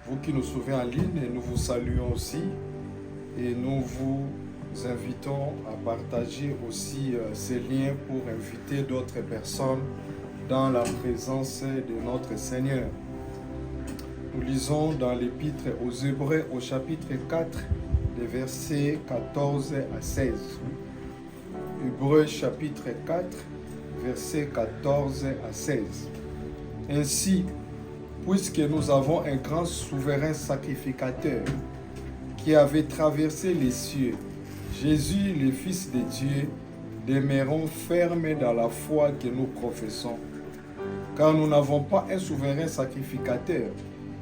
Vous qui nous suivez en ligne, nous vous saluons aussi et nous vous invitons à partager aussi ces liens pour inviter d'autres personnes dans la présence de notre Seigneur. Nous lisons dans l'Épître aux Hébreux au chapitre 4, des versets 14 à 16. Hébreux chapitre 4, versets 14 à 16. Ainsi, puisque nous avons un grand souverain sacrificateur qui avait traversé les cieux, Jésus, le Fils de Dieu, demeurons fermes dans la foi que nous professons. Car nous n'avons pas un souverain sacrificateur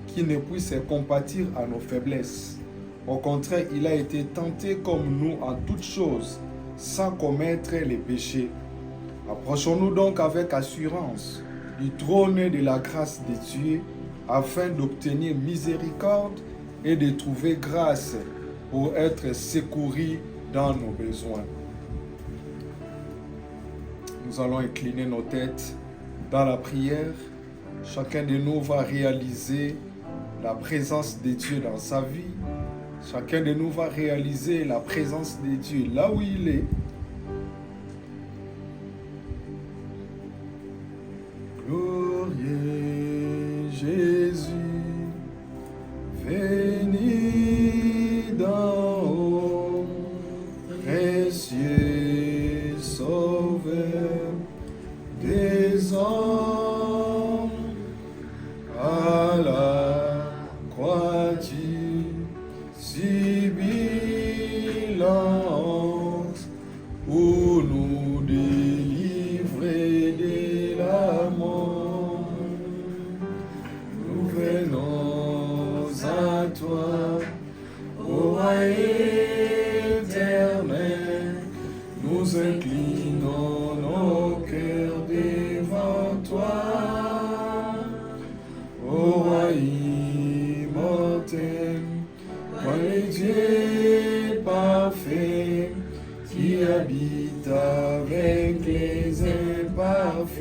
qui ne puisse compatir à nos faiblesses. Au contraire, il a été tenté comme nous en toutes choses, sans commettre les péchés. Approchons-nous donc avec assurance du trône de la grâce de Dieu, afin d'obtenir miséricorde et de trouver grâce pour être secourus dans nos besoins. Nous allons incliner nos têtes dans la prière. Chacun de nous va réaliser la présence de Dieu dans sa vie. Chacun de nous va réaliser la présence de Dieu là où il est. Glorieux Jésus, venu d'en haut, précieux Sauveur des hommes, à la croix tu subis la honte pour nous délivrer de la mort. Nous venons à toi, ô roi éternel, nous inclinons nos cœurs devant toi, ô roi immortel, toi le Dieu parfait, qui habite avec les imparfaits.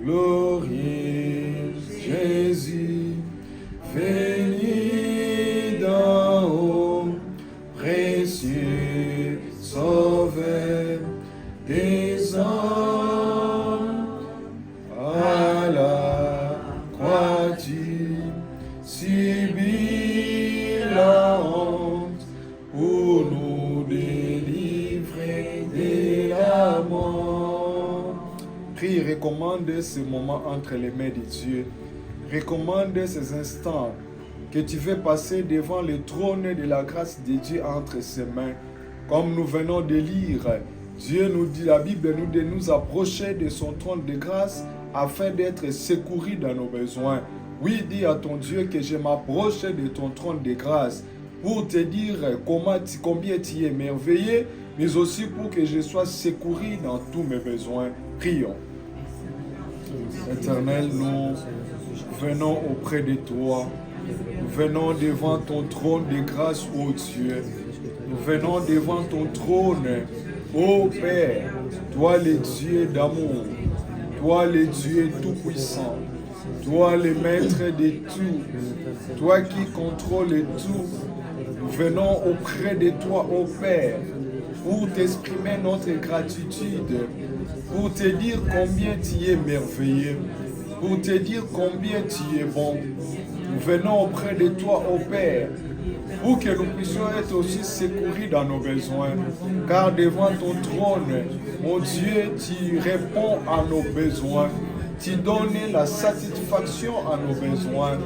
Glorieux Jésus, venu d'en haut, précieux Sauveur des hommes, à la croix tu subis la honte pour nous délivrer de la mort. Prie, recommande ce moment entre les mains de Dieu. Recommande ces instants que tu veux passer devant le trône de la grâce de Dieu entre ses mains. Comme nous venons de lire, Dieu nous dit, la Bible nous dit de nous approcher de son trône de grâce afin d'être secourus dans nos besoins. Oui, dis à ton Dieu que je m'approche de ton trône de grâce pour te dire combien tu es merveilleux, mais aussi pour que je sois secouru dans tous mes besoins. Prions. Éternel, nous venons auprès de toi. Nous venons devant ton trône de grâce, ô Dieu. Nous venons devant ton trône, ô Père, toi le Dieu d'amour, toi le Dieu tout-puissant, toi le maître de tout, toi qui contrôles tout. Nous venons auprès de toi, ô Père, pour t'exprimer notre gratitude, pour te dire combien tu es merveilleux, pour te dire combien tu es bon. Nous venons auprès de toi, ô Père, pour que nous puissions être aussi secourus dans nos besoins. Car devant ton trône, mon Dieu, tu réponds à nos besoins. Tu donnes la satisfaction à nos besoins.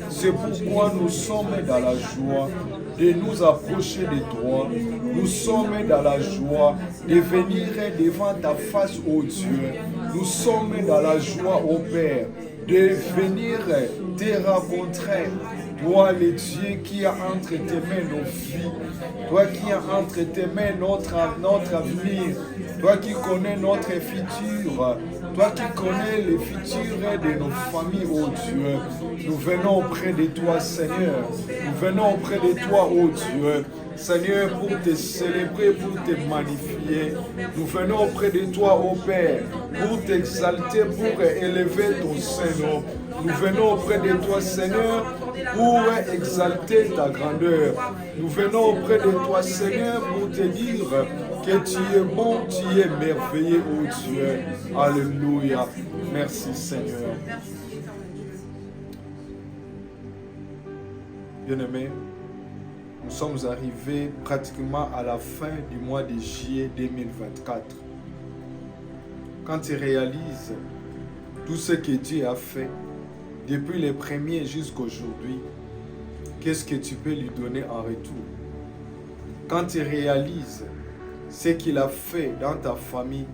C'est pourquoi nous sommes dans la joie de nous approcher de toi. Nous sommes dans la joie de venir devant ta face, ô Dieu. Nous sommes dans la joie, ô Père, de venir te rencontrer. Toi, le Dieu qui a entre tes mains nos vies, toi qui as entre tes mains notre avenir, toi qui connais notre futur, toi qui connais le futur de nos familles, ô Dieu. Nous venons auprès de toi, Seigneur. Nous venons auprès de toi, ô Dieu. Seigneur, pour te célébrer, pour te magnifier. Nous venons auprès de toi, ô Père, pour t'exalter, pour élever ton Saint-Nom. Nous venons auprès de toi, Seigneur, pour exalter ta grandeur. Nous venons auprès de toi, Seigneur, pour te dire que tu es bon, tu es merveilleux, ô Dieu. Alléluia. Merci, Seigneur. Bien-aimés, nous sommes arrivés pratiquement à la fin du mois de juillet 2024. Quand tu réalises tout ce que Dieu a fait, depuis les premiers jusqu'à aujourd'hui, qu'est-ce que tu peux lui donner en retour? Quand tu réalises ce qu'il a fait dans ta famille,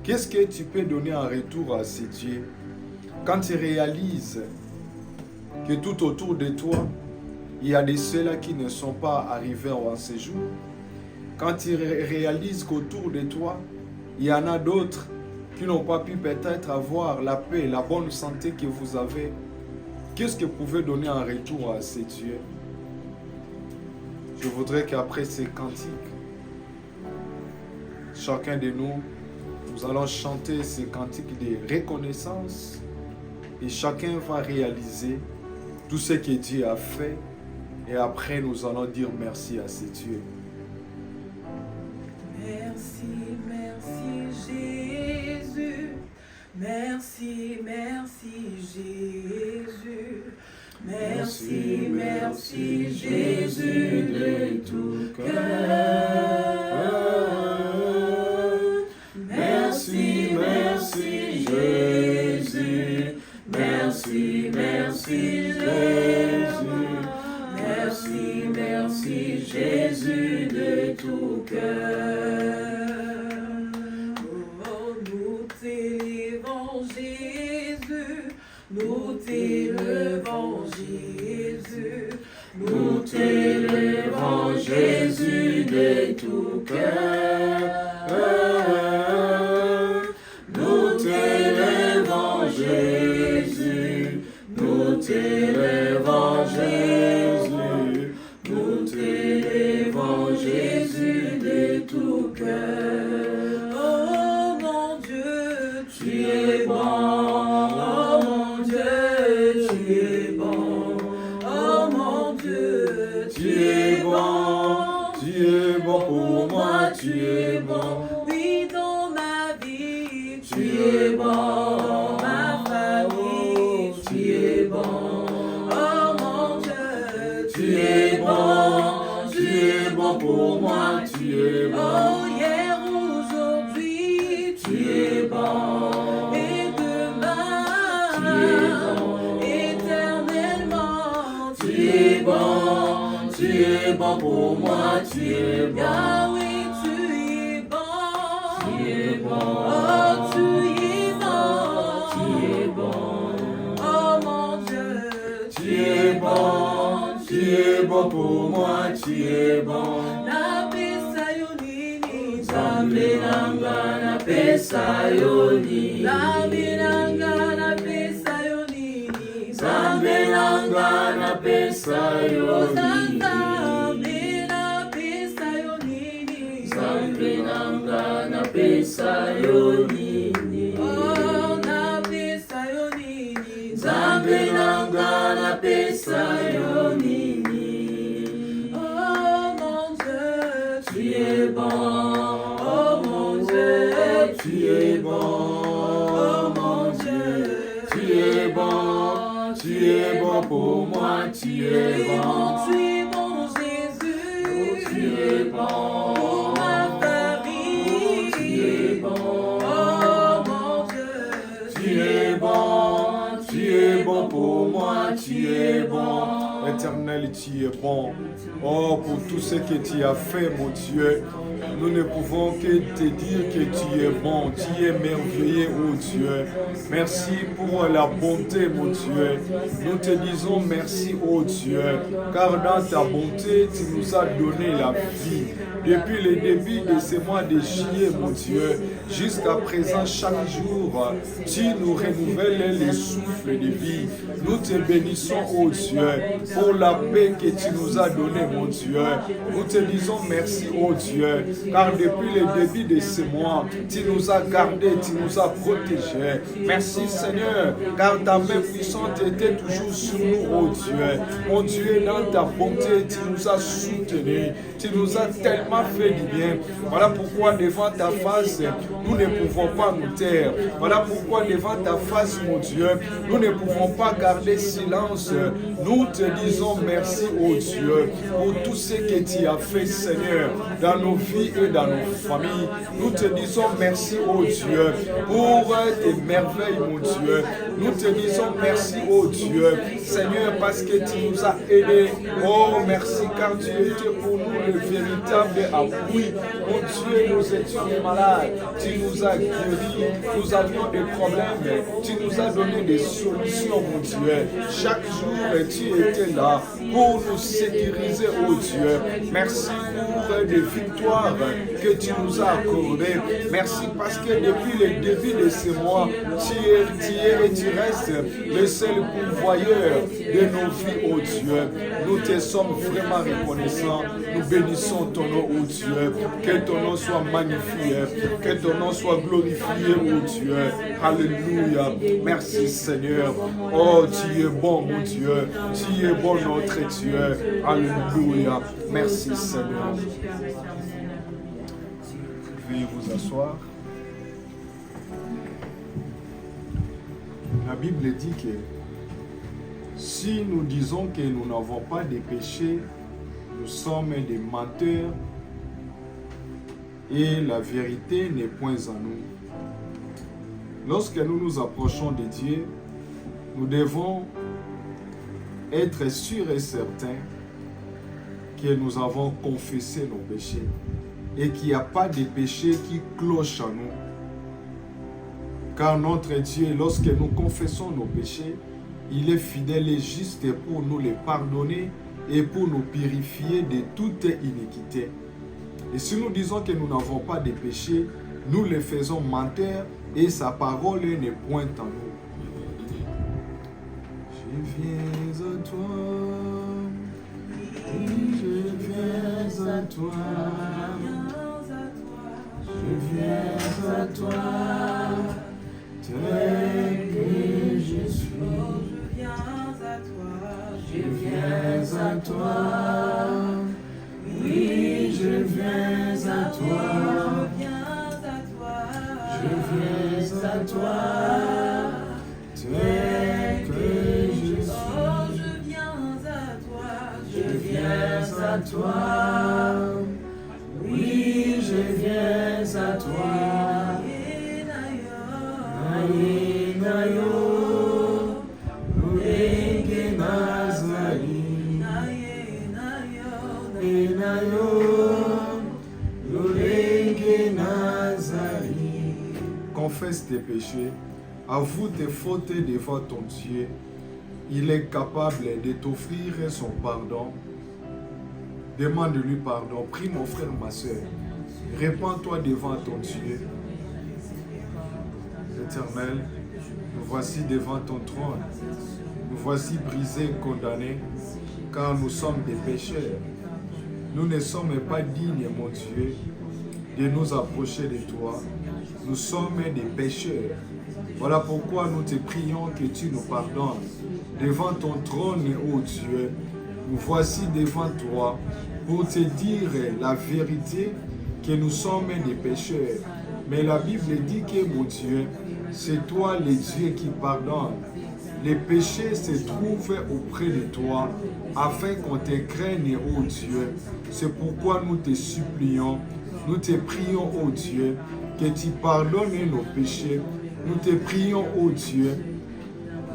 qu'est-ce que tu peux donner en retour à ce Dieu? Quand tu réalises que tout autour de toi, il y a de ceux-là qui ne sont pas arrivés en séjour, quand tu réalises qu'autour de toi, il y en a d'autres qui n'ont pas pu peut-être avoir la paix, la bonne santé que vous avez, qu'est-ce que vous pouvez donner en retour à ces dieux? Je voudrais qu'après ces cantiques, chacun de nous, nous allons chanter ces cantiques de reconnaissance et chacun va réaliser tout ce que Dieu a fait et après nous allons dire merci à ces dieux. Merci, merci Jésus. Merci, merci Jésus. Merci, merci Jésus de tout cœur. Merci, merci Jésus. Merci, merci Jésus. Merci, merci Jésus de tout cœur. Oh, nous t'élevons Jésus. Nous t'élevons Jésus, nous t'élevons Jésus de tout cœur. Nous t'élevons Jésus, nous t'élevons Jésus, nous t'élevons Jésus de tout cœur. Oh mon Dieu, tu es bon. Pour moi, tu es bon. Oui, dans ma vie, tu es bon. Dans ma famille, tu es bon. Oh mon Dieu, tu es bon. Tu es bon pour moi, tu es bon. Oh, hier, aujourd'hui, tu es bon. Et demain, tu es bon. Éternellement, tu es bon. Tu es bon pour moi, tu es bon. Yahweh, tu es bon. Tu es bon. Oh, tu es bon. Tu es bon. Oh mon Dieu, tu es bon. Tu es bon pour moi, tu es bon. Napesa yonini, Nzambe nanga napesa yonini. Nzambe nanga napesa yonini. Nzambe nanga napesa yonini. Napesa yo nini, oh napesa yo nini, Nzambe nanga napesa yo nini. Oh mon Dieu, tu es bon. Oh mon Dieu, tu es bon. Oh mon Dieu, tu es bon. Tu es bon pour moi, tu es bon. Tu es bon Jésus, tu es bon. Pour moi, tu es bon. Éternel, tu es bon. Oh, pour tout ce que tu as fait, mon Dieu. Nous ne pouvons que te dire que tu es bon, tu es merveilleux, oh Dieu. Merci pour la bonté, mon Dieu. Nous te disons merci, oh Dieu, car dans ta bonté, tu nous as donné la vie. Depuis le début de ce mois de juillet, mon Dieu, jusqu'à présent, chaque jour, tu nous renouvelles le souffle de vie. Nous te bénissons, oh Dieu, pour la paix que tu nous as donnée, mon Dieu. Nous te disons merci, oh Dieu, car depuis le début de ce mois, tu nous as gardés, tu nous as protégés. Merci Seigneur, car ta main puissante était toujours sur nous, oh Dieu. Mon Dieu, dans ta bonté, tu nous as soutenus, tu nous as tellement fait du bien. Voilà pourquoi devant ta face, nous ne pouvons pas nous taire. Voilà pourquoi devant ta face, mon Dieu, nous ne pouvons pas garder silence. Nous te disons merci, oh Dieu, pour tout ce que tu as fait, Seigneur, dans nos vies et dans nos familles. Nous te disons merci, oh Dieu, pour tes merveilles, mon Dieu. Nous te disons merci, oh Dieu, Seigneur, parce que tu nous as aidés. Oh, merci, car tu étais pour nous le véritable appui. Oh Dieu, nous étions malades. Tu nous as guéris. Nous avions des problèmes. Tu nous as donné des solutions, mon Dieu. Chaque jour, tu étais là pour nous sécuriser, oh Dieu. Merci pour des victoires que tu nous as accordées. Merci parce que depuis le début de ce mois, tu es et tu restes le seul pourvoyeur de nos vies, oh Dieu. Nous te sommes vraiment reconnaissants. Nous bénissons ton nom, oh Dieu. Que ton nom soit magnifié. Que ton nom soit glorifié, oh Dieu. Alléluia. Merci Seigneur. Oh, tu es bon, mon Dieu. Tu es bon, notre Dieu. Alléluia. Merci Seigneur. Veuillez vous asseoir. La Bible dit que si nous disons que nous n'avons pas de péché, nous sommes des menteurs et la vérité n'est point en nous. Lorsque nous nous approchons de Dieu, nous devons être sûrs et certains que nous avons confessé nos péchés et qu'il n'y a pas de péché qui cloche en nous. Car notre Dieu, lorsque nous confessons nos péchés, il est fidèle et juste pour nous les pardonner et pour nous purifier de toute iniquité. Et si nous disons que nous n'avons pas de péché, nous les faisons mentir et sa parole n'est point en nous. Je viens à toi, je viens à toi, je viens à toi, tel que je suis. Je viens à toi, oui, je viens à toi, je viens à toi, tel que je suis. Je viens à toi, oui, je viens à toi. Confesse tes péchés, avoue tes fautes devant ton Dieu. Il est capable de t'offrir son pardon. Demande-lui pardon. Prie mon frère, ma soeur. Répands-toi devant ton Dieu. Éternel, nous voici devant ton trône. Nous voici brisés et condamnés, car nous sommes des pécheurs. Nous ne sommes pas dignes, mon Dieu, de nous approcher de toi. Nous sommes des pécheurs. Voilà pourquoi nous te prions que tu nous pardonnes. Devant ton trône, ô Dieu, nous voici devant toi pour te dire la vérité que nous sommes des pécheurs. Mais la Bible dit que, mon Dieu, c'est toi le Dieu qui pardonne. Les péchés se trouvent auprès de toi afin qu'on te craigne, ô Dieu. C'est pourquoi nous te supplions, nous te prions, ô Dieu, que tu pardonnes nos péchés. Nous te prions, ô Dieu,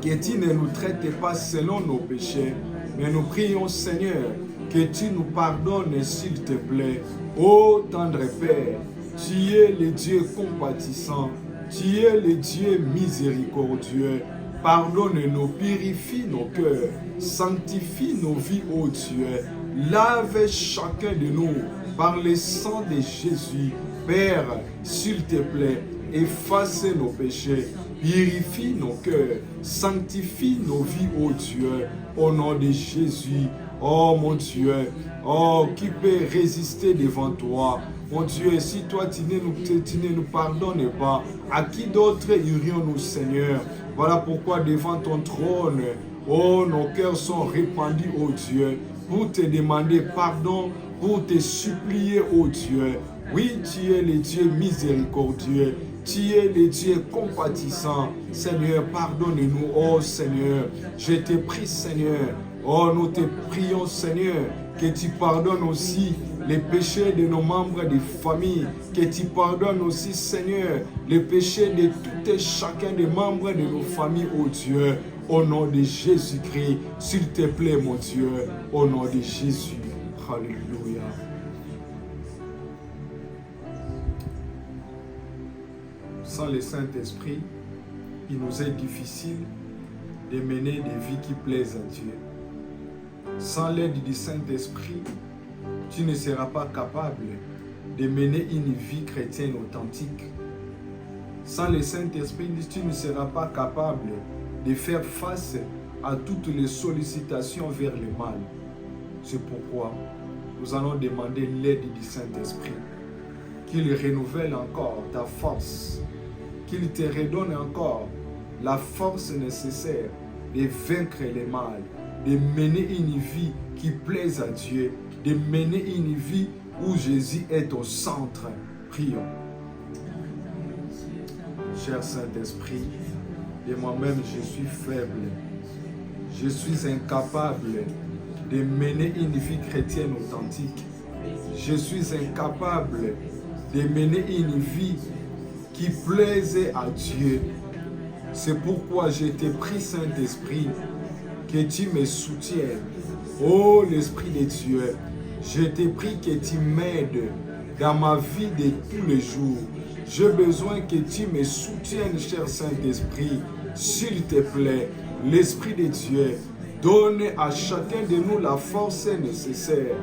que tu ne nous traites pas selon nos péchés, mais nous prions, Seigneur, que tu nous pardonnes, s'il te plaît. Ô tendre Père, tu es le Dieu compatissant, tu es le Dieu miséricordieux. Pardonne-nous, purifie nos cœurs, sanctifie nos vies, ô Dieu. Lave chacun de nous par le sang de Jésus. Père, s'il te plaît, efface nos péchés, Purifie nos cœurs, sanctifie nos vies, oh Dieu, au nom de Jésus. Oh mon Dieu, oh qui peut résister devant toi? Mon Dieu, si toi tu ne nous pardonnes pas, à qui d'autre irions-nous, Seigneur? Voilà pourquoi devant ton trône, oh nos cœurs sont répandus, oh Dieu, pour te demander pardon, pour te supplier, oh Dieu. Oui, tu es le Dieu miséricordieux. Tu es le Dieu compatissant. Seigneur, pardonne-nous, oh Seigneur. Je te prie, Seigneur. Oh, nous te prions, Seigneur, que tu pardonnes aussi les péchés de nos membres de famille. Que tu pardonnes aussi, Seigneur, les péchés de tout et chacun des membres de nos familles, oh Dieu. Au nom de Jésus-Christ, s'il te plaît, mon Dieu. Au nom de Jésus. Alléluia. Sans le Saint-Esprit, il nous est difficile de mener des vies qui plaisent à Dieu. Sans l'aide du Saint-Esprit, tu ne seras pas capable de mener une vie chrétienne authentique. Sans le Saint-Esprit, tu ne seras pas capable de faire face à toutes les sollicitations vers le mal. C'est pourquoi nous allons demander l'aide du Saint-Esprit, qu'il renouvelle encore ta force, qu'il te redonne encore la force nécessaire de vaincre le mal, de mener une vie qui plaise à Dieu, de mener une vie où Jésus est au centre. Prions. Cher Saint-Esprit, de moi-même je suis faible, je suis incapable de mener une vie chrétienne authentique. Je suis incapable de mener une vie qui plaise à Dieu. C'est pourquoi je te prie, Saint-Esprit, que tu me soutiennes. Oh, l'Esprit de Dieu, je te prie que tu m'aides dans ma vie de tous les jours. J'ai besoin que tu me soutiennes, cher Saint-Esprit. S'il te plaît, l'Esprit de Dieu, donne à chacun de nous la force nécessaire.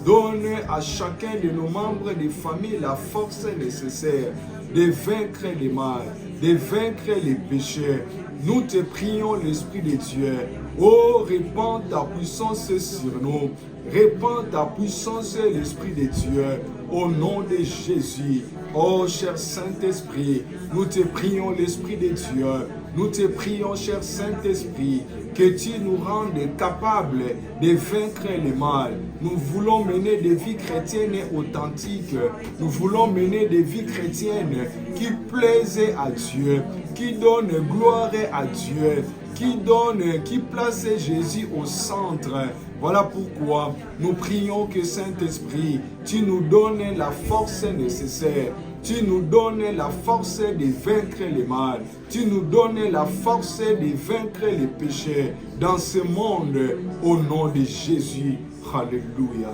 Donne à chacun de nos membres de famille la force nécessaire de vaincre le mal, de vaincre les péchés. Nous te prions, l'Esprit de Dieu. Oh, répands ta puissance sur nous. Répands ta puissance, l'Esprit de Dieu, au nom de Jésus. Oh, cher Saint-Esprit, nous te prions, l'Esprit de Dieu. Nous te prions, cher Saint-Esprit, que tu nous rendes capables de vaincre le mal. Nous voulons mener des vies chrétiennes authentiques. Nous voulons mener des vies chrétiennes qui plaisent à Dieu, qui donnent gloire à Dieu, qui place Jésus au centre. Voilà pourquoi nous prions que Saint-Esprit, tu nous donnes la force nécessaire. Tu nous donnes la force de vaincre le mal. Tu nous donnes la force de vaincre les péchés dans ce monde au nom de Jésus. Alléluia.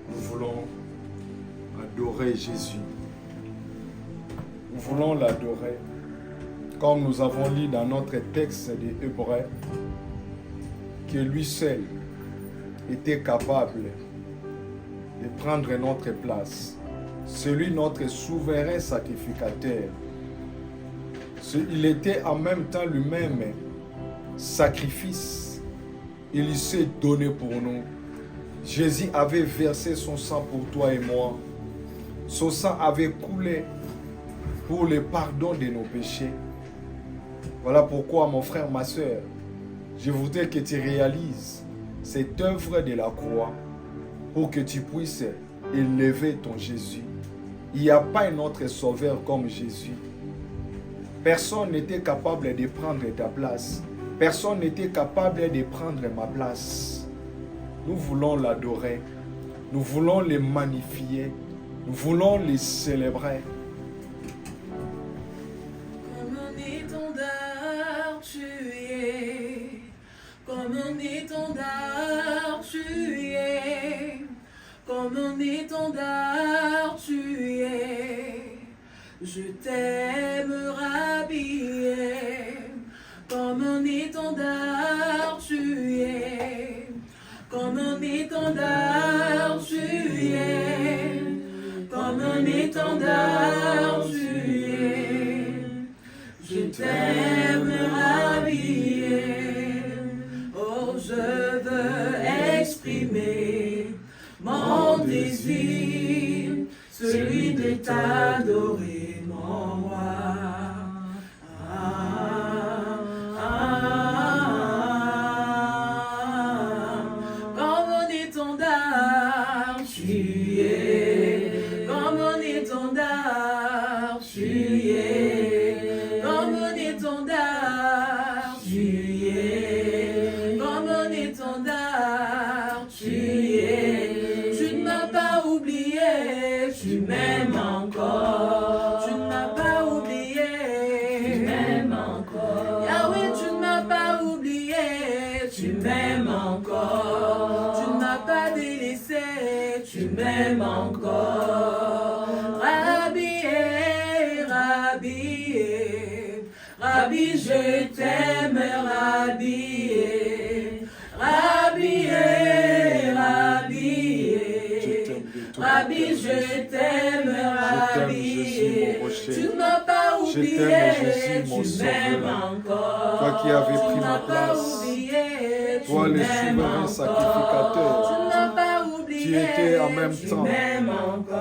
Nous voulons adorer Jésus. Nous voulons l'adorer. Comme nous avons lu dans notre texte des Hébreux, que lui seul était capable de prendre notre place. Celui notre souverain sacrificateur. Il était en même temps lui-même sacrifice. Il s'est donné pour nous. Jésus avait versé son sang pour toi et moi. Son sang avait coulé pour le pardon de nos péchés. Voilà pourquoi, mon frère, ma soeur, je voudrais que tu réalises cette œuvre de la croix pour que tu puisses élever ton Jésus. Il n'y a pas un autre sauveur comme Jésus. Personne n'était capable de prendre ta place. Personne n'était capable de prendre ma place. Nous voulons l'adorer. Nous voulons le magnifier. Nous voulons le célébrer. Comme un étendard tu es, comme un étendard tu es, comme un étendard tu es. Je t'aime rhabiller, comme un étendard tu es, comme un étendard étendard, tu es. Comme un étendard, tu es. Je t'aime habiller. Oh, je veux exprimer mon désir, celui de t'adorer, mon roi. Comme un étendard, tu es. Comme un étendard, tu es. Comme un étendard, tu es. Comme un étendard, tu es. Tu ne m'as pas oublié, tu m'aimes encore. Tu ne m'as pas oublié, tu m'aimes encore. Yahweh, tu ne m'as pas oublié, tu m'aimes encore. Tu ne m'as pas délaissé, tu m'aimes encore. Rabbi, Rabbi, Rabbi, je t'aime, Rabbi, Rabbi, Rabbi, Rabbi, je t'aime, Rabbi. Tu ne m'as pas oublié, tu m'aimes encore. Toi qui avais pris ma place, toi le souverain sacrificateur, tu étais en même temps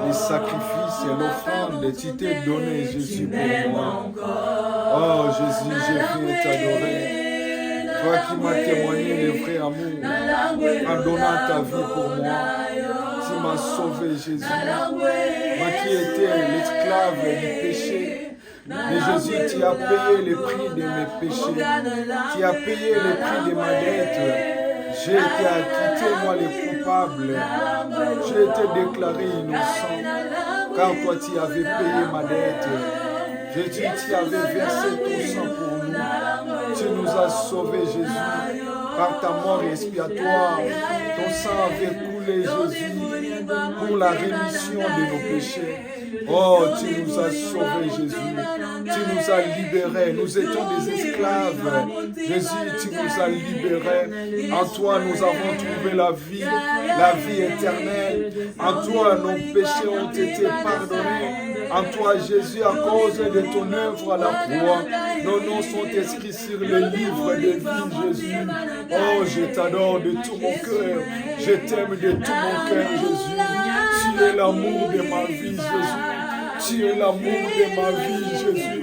les sacrifices et l'offrande, tu t'es donné Jésus pour moi. Oh Jésus, je viens t'adorer. Toi qui m'as témoigné le vrai amour en donnant ta vie pour moi. Tu m'as sauvé Jésus. Moi qui étais l'esclave du péché. Mais Jésus, tu as payé le prix de mes péchés. Tu as payé le prix de ma dette. J'ai été acquitté, moi le coupable. J'ai été déclaré innocent. Car toi, tu avais payé ma dette. Jésus, tu avais versé tout sang pour nous. Tu nous as sauvés, Jésus. Par ta mort expiatoire, ton sang avait coulé, Jésus, pour la rémission de nos péchés. Oh, tu nous as sauvés, Jésus. Tu nous as libérés. Nous étions des esclaves. Jésus, tu nous as libérés. En toi, nous avons trouvé la vie éternelle. En toi, nos péchés ont été pardonnés. En toi, Jésus, à cause de ton œuvre à la croix, nos noms sont inscrits sur le livre de vie, Jésus. Oh, je t'adore de tout mon cœur. Je t'aime de tout mon cœur, Jésus. Tu es l'amour de ma vie, Jésus. Tu es l'amour de ma vie, Jésus.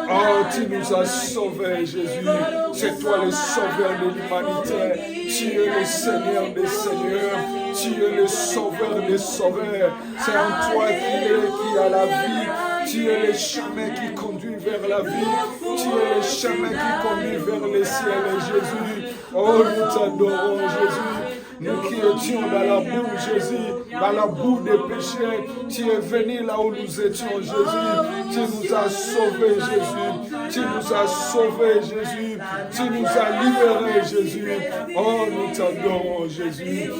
Oh, tu nous as sauvés, Jésus. C'est toi le sauveur de l'humanité. Tu es le Seigneur des Seigneurs. Tu es le sauveur des sauveurs. C'est en toi qui a la vie. Tu es le chemin qui conduit vers la vie. Tu es le chemin qui conduit vers le ciel, Jésus. Oh, nous t'adorons, Jésus. Nous qui étions dans la boue, Jésus, dans la boue des péchés, tu es venu là où nous étions, Jésus. Tu nous as sauvés, Jésus. Tu nous as sauvés, Jésus. Tu nous as libérés, Jésus. Oh, nous t'adorons, Jésus.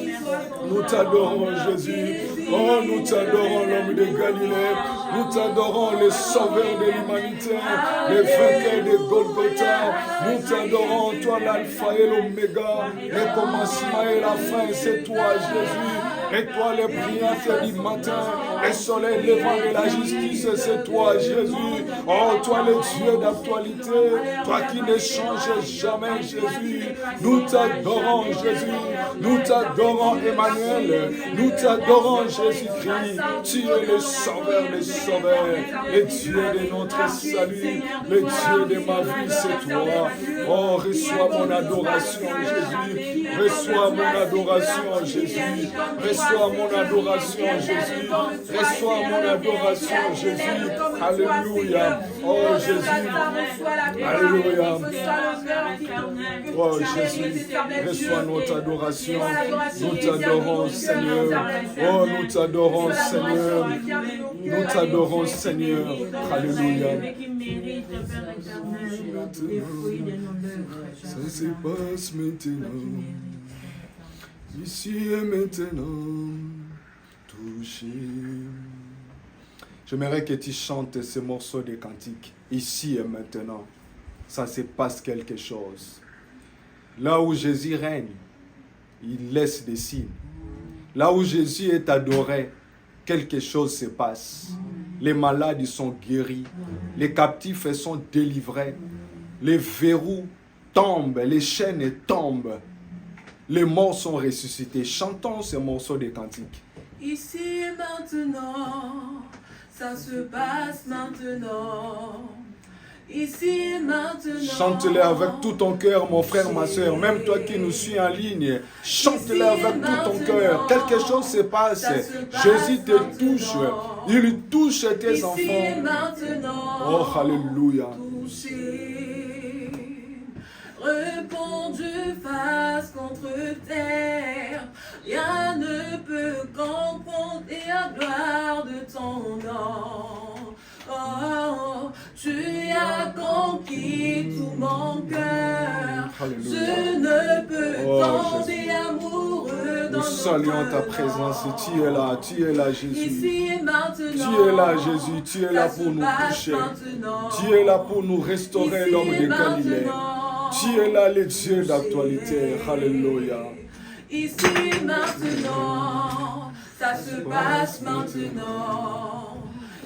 Nous t'adorons, Jésus. Oh, nous t'adorons, l'homme de Galilée. Nous t'adorons, le sauveur de l'humanité, le vainqueur de Golgotha. Nous t'adorons, toi l'alpha et l'oméga, le commencement et la fin, c'est toi, Jésus. Étoile brillante du matin, le soleil levant de la justice, c'est toi, Jésus. Oh, toi le Dieu d'actualité, toi qui ne changes jamais, Jésus. Nous t'adorons, Jésus. Nous t'adorons, Emmanuel. Nous t'adorons, Jésus-Christ. Tu es le sauveur des sauveurs, le Dieu de notre salut, le Dieu de ma vie, c'est toi. Oh, reçois mon adoration, Jésus. Reçois mon adoration, Jésus. Reçois mon adoration, Jésus. Reçois mon adoration, Jésus. Alléluia. Oh, Jésus. Alléluia. Oh, Jésus. Reçois notre adoration. Nous t'adorons, Seigneur. Oh, nous t'adorons, Seigneur. Nous t'adorons, Seigneur. Alléluia. Ça se passe maintenant. Ici et maintenant, touché. J'aimerais que tu chantes ce morceau de cantique. Ici et maintenant, ça se passe quelque chose. Là où Jésus règne, il laisse des signes. Là où Jésus est adoré, quelque chose se passe. Les malades sont guéris, les captifs sont délivrés, les verrous tombent, les chaînes tombent, les morts sont ressuscités. Chantons ce morceau de cantique. Ici et maintenant, ça se passe maintenant. Ici et maintenant. Chante-le avec tout ton cœur, mon frère, ma soeur. Même toi qui nous suis en ligne, chante-le avec tout ton cœur. Quelque chose se passe. Jésus te touche. Il touche tes enfants. Oh, alléluia. Répondu face contre terre, rien ne peut confonder la gloire de ton nom. Oh, tu as conquis tout mon cœur. Je ne peux tomber amoureux dans nous saluons ta présence. Tu es là, Jésus. Ici et maintenant, tu es là, Jésus. Tu es là pour nous toucher. Tu es là pour nous restaurer, l'homme de Galilée. Tu es là, le Dieu d'actualité. Alléluia. Ici et maintenant, ça se passe maintenant.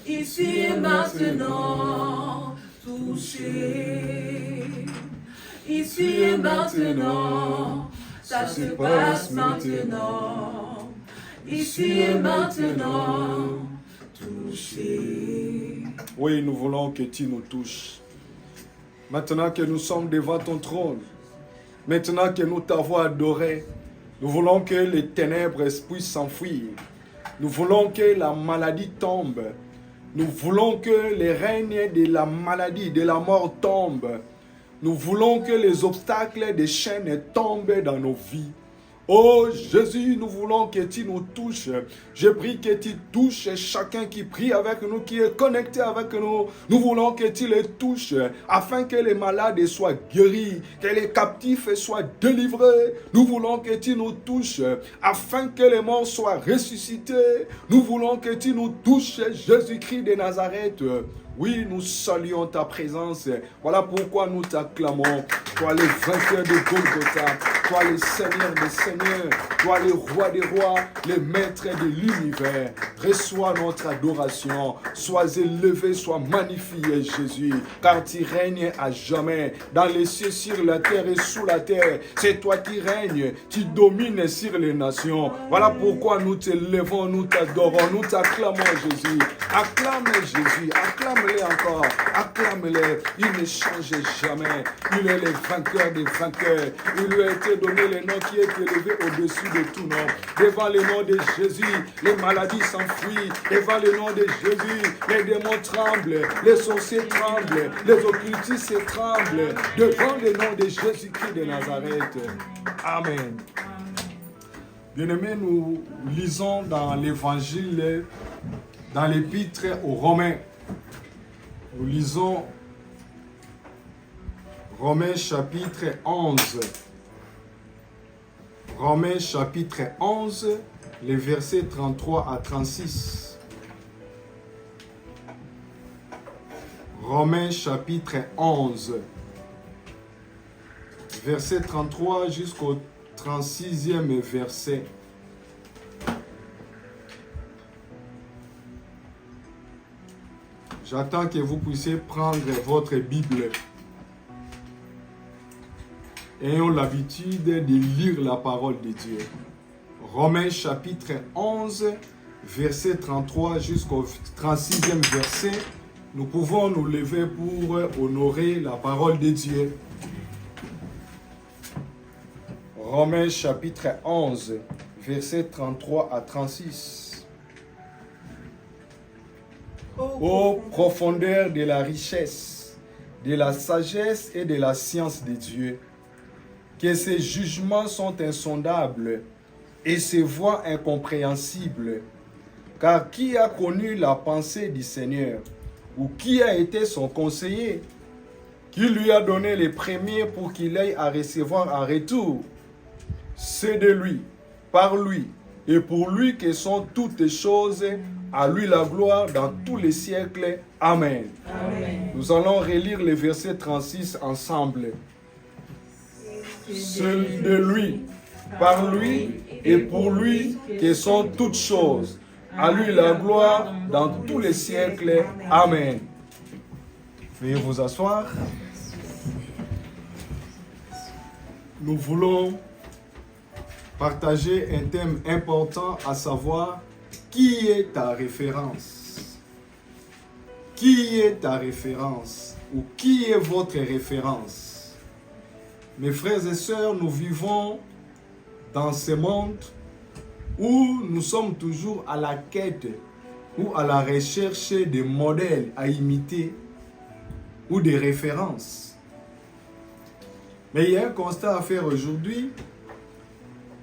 Ici et maintenant, touché. Ici et maintenant, ça se passe maintenant. Ici et maintenant, touché. Oui, nous voulons que tu nous touches. Maintenant que nous sommes devant ton trône, maintenant que nous t'avons adoré, nous voulons que les ténèbres puissent s'enfuir. Nous voulons que la maladie tombe. Nous voulons que les règnes de la maladie, de la mort tombent. Nous voulons que les obstacles des chaînes tombent dans nos vies. Oh Jésus, nous voulons que tu nous touches. Je prie que tu touches chacun qui prie avec nous, qui est connecté avec nous. Nous voulons que tu les touches afin que les malades soient guéris, que les captifs soient délivrés. Nous voulons que tu nous touches afin que les morts soient ressuscités. Nous voulons que tu nous touches, Jésus-Christ de Nazareth. Oui, nous saluons ta présence. Voilà pourquoi nous t'acclamons. Toi le vainqueur de Golgotha, toi le Seigneur des Seigneurs, toi le Roi des Rois, le Maître de l'univers. Reçois notre adoration. Sois élevé, sois magnifié, Jésus, car tu règnes à jamais dans les cieux, sur la terre et sous la terre. C'est toi qui règnes, tu domines sur les nations. Voilà pourquoi nous t'élevons, nous t'adorons, nous t'acclamons, Jésus. Acclame Jésus, acclame-le encore, acclame-le. Il ne change jamais. Il est le vainqueur des vainqueurs. Il lui a été donné le nom qui est élevé au-dessus de tout nom. Devant le nom de Jésus, les maladies s'enfuient. Devant le nom de Jésus, les démons tremblent, les sorciers tremblent, les occultistes tremblent. Devant le nom de Jésus-Christ de Nazareth. Amen. Bien-aimés, nous lisons dans l'évangile, dans l'épître aux Romains. Nous lisons Romains chapitre 11. Romains chapitre 11, les versets 33 à 36. Romains chapitre 11, verset 33 jusqu'au 36e verset. J'attends que vous puissiez prendre votre Bible. Ayons l'habitude de lire la parole de Dieu. Romains chapitre 11, verset 33 jusqu'au 36e verset. Nous pouvons nous lever pour honorer la parole de Dieu. Romains chapitre 11, verset 33 à 36. Ô profondeur de la richesse, de la sagesse et de la science de Dieu, que ses jugements sont insondables et ses voies incompréhensibles. Car qui a connu la pensée du Seigneur, ou qui a été son conseiller, qui lui a donné les premiers pour qu'il aille à recevoir en retour? C'est de lui, par lui et pour lui que sont toutes choses. À lui la gloire dans tous les siècles. Amen. Amen. Nous allons relire le verset 36 ensemble. C'est de lui, par lui et pour lui que sont toutes choses. À lui la gloire dans tous les siècles. Amen. Veuillez vous asseoir. Nous voulons partager un thème important, à savoir qui est ta référence. Qui est ta référence ou qui est votre référence? Mes frères et sœurs, nous vivons dans ce monde où nous sommes toujours à la quête ou à la recherche des modèles à imiter ou des références. Mais il y a un constat à faire aujourd'hui.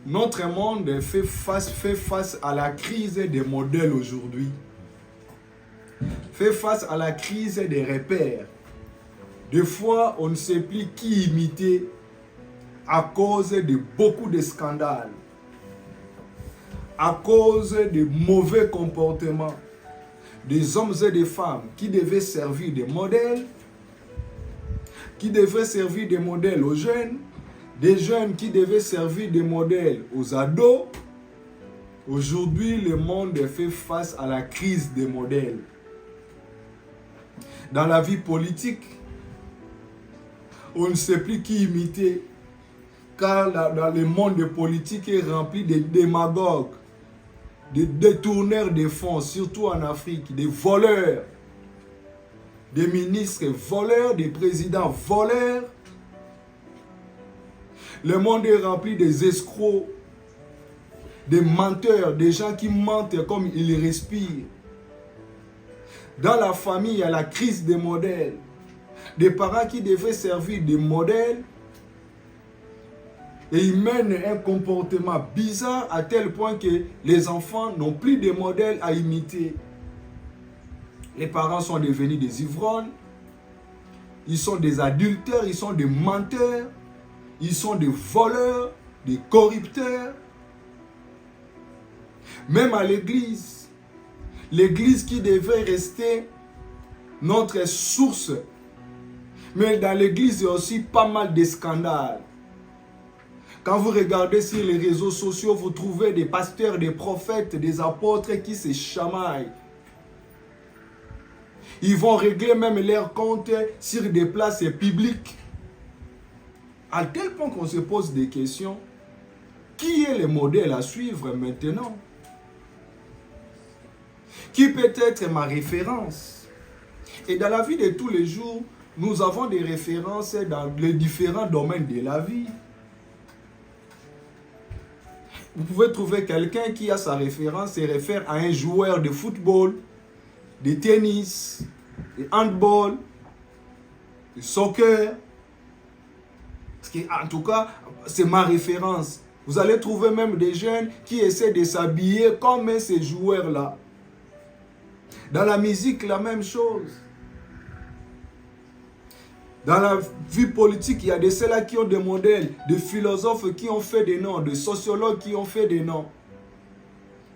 Notre monde fait face à la crise des modèles aujourd'hui. Fait face à la crise des repères. Des fois, on ne sait plus qui imiter à cause de beaucoup de scandales, à cause de mauvais comportements des hommes et des femmes qui devaient servir de modèles, qui devaient servir de modèles aux jeunes, des jeunes qui devaient servir de modèles aux ados. Aujourd'hui, le monde fait face à la crise des modèles. Dans la vie politique, on ne sait plus qui imiter, car dans le monde politique est rempli de démagogues, de détourneurs de fonds, surtout en Afrique, des voleurs, des ministres voleurs, des présidents voleurs. Le monde est rempli des escrocs, des menteurs, des gens qui mentent comme ils respirent. Dans la famille, il y a la crise des modèles. Des parents qui devaient servir de modèles et ils mènent un comportement bizarre à tel point que les enfants n'ont plus de modèles à imiter. Les parents sont devenus des ivrognes, ils sont des adultères, ils sont des menteurs, ils sont des voleurs, des corrupteurs. Même à l'église, l'église qui devait rester notre source. Mais dans l'église, il y a aussi pas mal de scandales. Quand vous regardez sur les réseaux sociaux, vous trouvez des pasteurs, des prophètes, des apôtres qui se chamaillent. Ils vont régler même leurs comptes sur des places publiques. À tel point qu'on se pose des questions. Qui est le modèle à suivre maintenant? Qui peut être ma référence? Et dans la vie de tous les jours, nous avons des références dans les différents domaines de la vie. Vous pouvez trouver quelqu'un qui a sa référence, se réfère à un joueur de football, de tennis, de handball, de soccer. En tout cas, c'est ma référence. Vous allez trouver même des jeunes qui essaient de s'habiller comme ces joueurs-là. Dans la musique, la même chose. Dans la vie politique, il y a de ceux-là qui ont des modèles, de philosophes qui ont fait des noms, de sociologues qui ont fait des noms.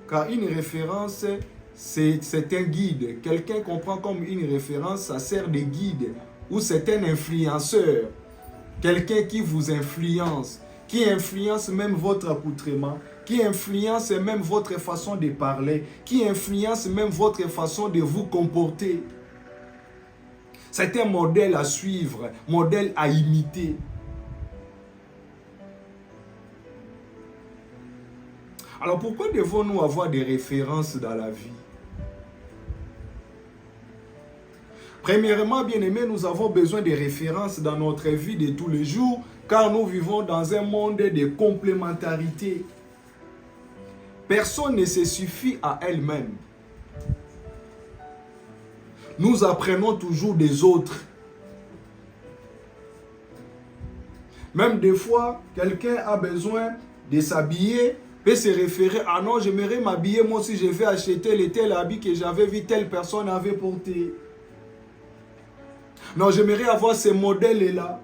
Car une référence, c'est un guide. Quelqu'un qu'on prend comme une référence, ça sert de guide. Ou c'est un influenceur. Quelqu'un qui vous influence, qui influence même votre accoutrement, qui influence même votre façon de parler, qui influence même votre façon de vous comporter. C'est un modèle à suivre, modèle à imiter. Alors pourquoi devons-nous avoir des références dans la vie? Premièrement, bien-aimés, nous avons besoin de références dans notre vie de tous les jours, car nous vivons dans un monde de complémentarité. Personne ne se suffit à elle-même. Nous apprenons toujours des autres. Même des fois, quelqu'un a besoin de s'habiller, peut se référer, ah non, j'aimerais m'habiller, moi aussi je vais acheter le tel habit que j'avais vu telle personne avait porté. Non, j'aimerais avoir ces modèles-là.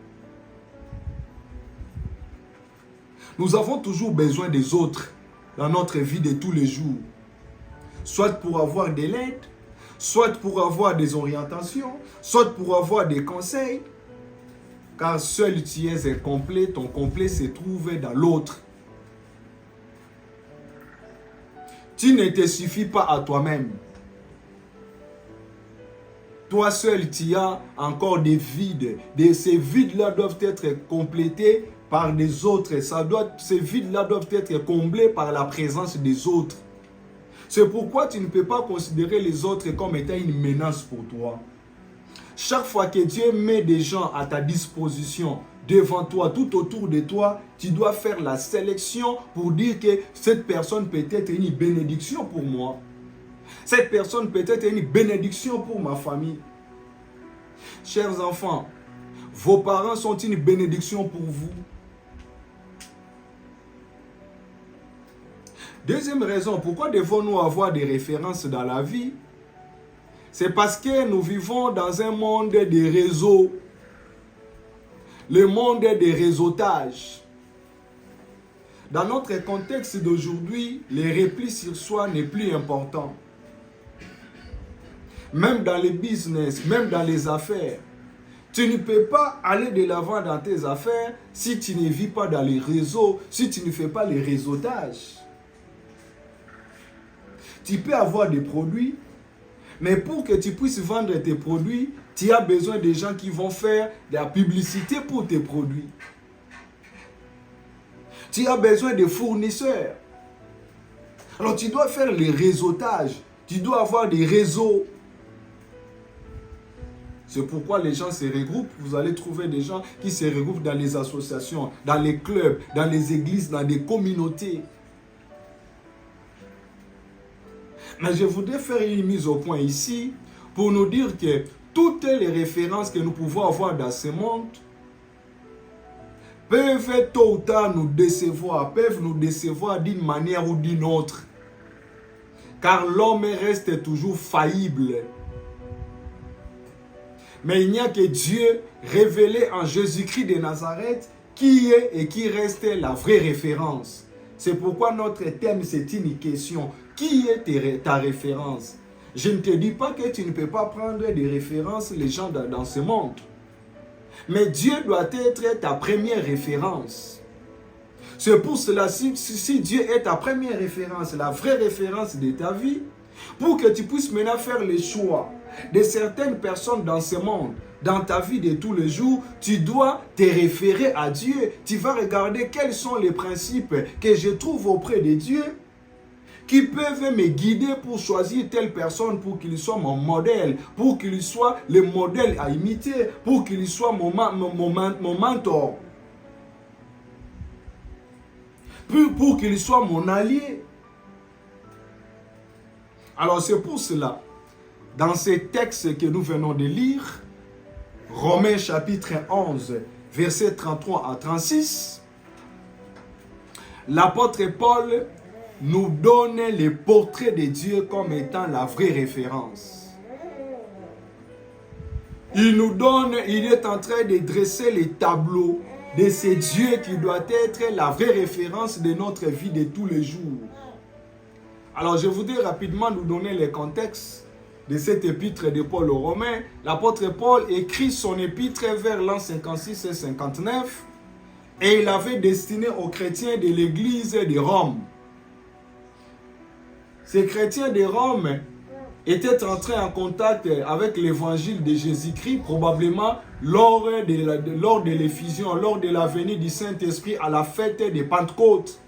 Nous avons toujours besoin des autres dans notre vie de tous les jours. Soit pour avoir de l'aide, soit pour avoir des orientations, soit pour avoir des conseils. Car seul tu es incomplet, ton complet se trouve dans l'autre. tu ne te suffis pas à toi-même. Toi seul, tu as encore des vides. Ces vides-là doivent être complétés par des autres. Ces vides-là doivent être comblés par la présence des autres. C'est pourquoi tu ne peux pas considérer les autres comme étant une menace pour toi. Chaque fois que Dieu met des gens à ta disposition, devant toi, tout autour de toi, tu dois faire la sélection pour dire que cette personne peut être une bénédiction pour moi. Cette personne peut être une bénédiction pour ma famille. Chers enfants, vos parents sont une bénédiction pour vous. Deuxième raison, pourquoi devons-nous avoir des références dans la vie? C'est parce que nous vivons dans un monde de réseaux. Le monde des réseautages. Dans notre contexte d'aujourd'hui, les replis sur soi n'est plus important. Même dans les business, même dans les affaires. Tu ne peux pas aller de l'avant dans tes affaires si tu ne vis pas dans les réseaux, si tu ne fais pas les réseautages. Tu peux avoir des produits, mais pour que tu puisses vendre tes produits, tu as besoin de gens qui vont faire de la publicité pour tes produits. Tu as besoin de fournisseurs. Alors tu dois faire les réseautages. Tu dois avoir des réseaux. C'est pourquoi les gens se regroupent. Vous allez trouver des gens qui se regroupent dans les associations, dans les clubs, dans les églises, dans des communautés. Mais je voudrais faire une mise au point ici pour nous dire que toutes les références que nous pouvons avoir dans ce monde peuvent tôt ou tard nous décevoir, d'une manière ou d'une autre. Car l'homme reste toujours faillible. Mais il n'y a que Dieu révélé en Jésus-Christ de Nazareth qui est et qui reste la vraie référence. C'est pourquoi notre thème, c'est une question. Qui est ta référence? Je ne te dis pas que tu ne peux pas prendre des références, les gens dans ce monde. Mais Dieu doit être ta première référence. C'est pour cela, si Dieu est ta première référence, la vraie référence de ta vie, pour que tu puisses maintenant faire le choix de certaines personnes dans ce monde, dans ta vie de tous les jours, tu dois te référer à Dieu. Tu vas regarder quels sont les principes que je trouve auprès de Dieu qui peuvent me guider pour choisir telle personne pour qu'il soit mon modèle, pour qu'il soit le modèle à imiter, pour qu'il soit mon mentor, pour qu'il soit mon allié. Alors c'est pour cela, dans ces textes que nous venons de lire, Romains chapitre 11, versets 33 à 36, l'apôtre Paul nous donne le portrait de Dieu comme étant la vraie référence. Il est en train de dresser les tableaux de ce Dieu qui doit être la vraie référence de notre vie de tous les jours. Alors je voudrais rapidement nous donner le contexte de cette épître de Paul aux Romains. L'apôtre Paul écrit son épître vers l'an 56 et 59 et il avait destiné aux chrétiens de l'église de Rome. Ces chrétiens de Rome étaient entrés en contact avec l'évangile de Jésus-Christ, probablement lors de l'effusion, lors de la venue du Saint-Esprit à la fête de Pentecôte.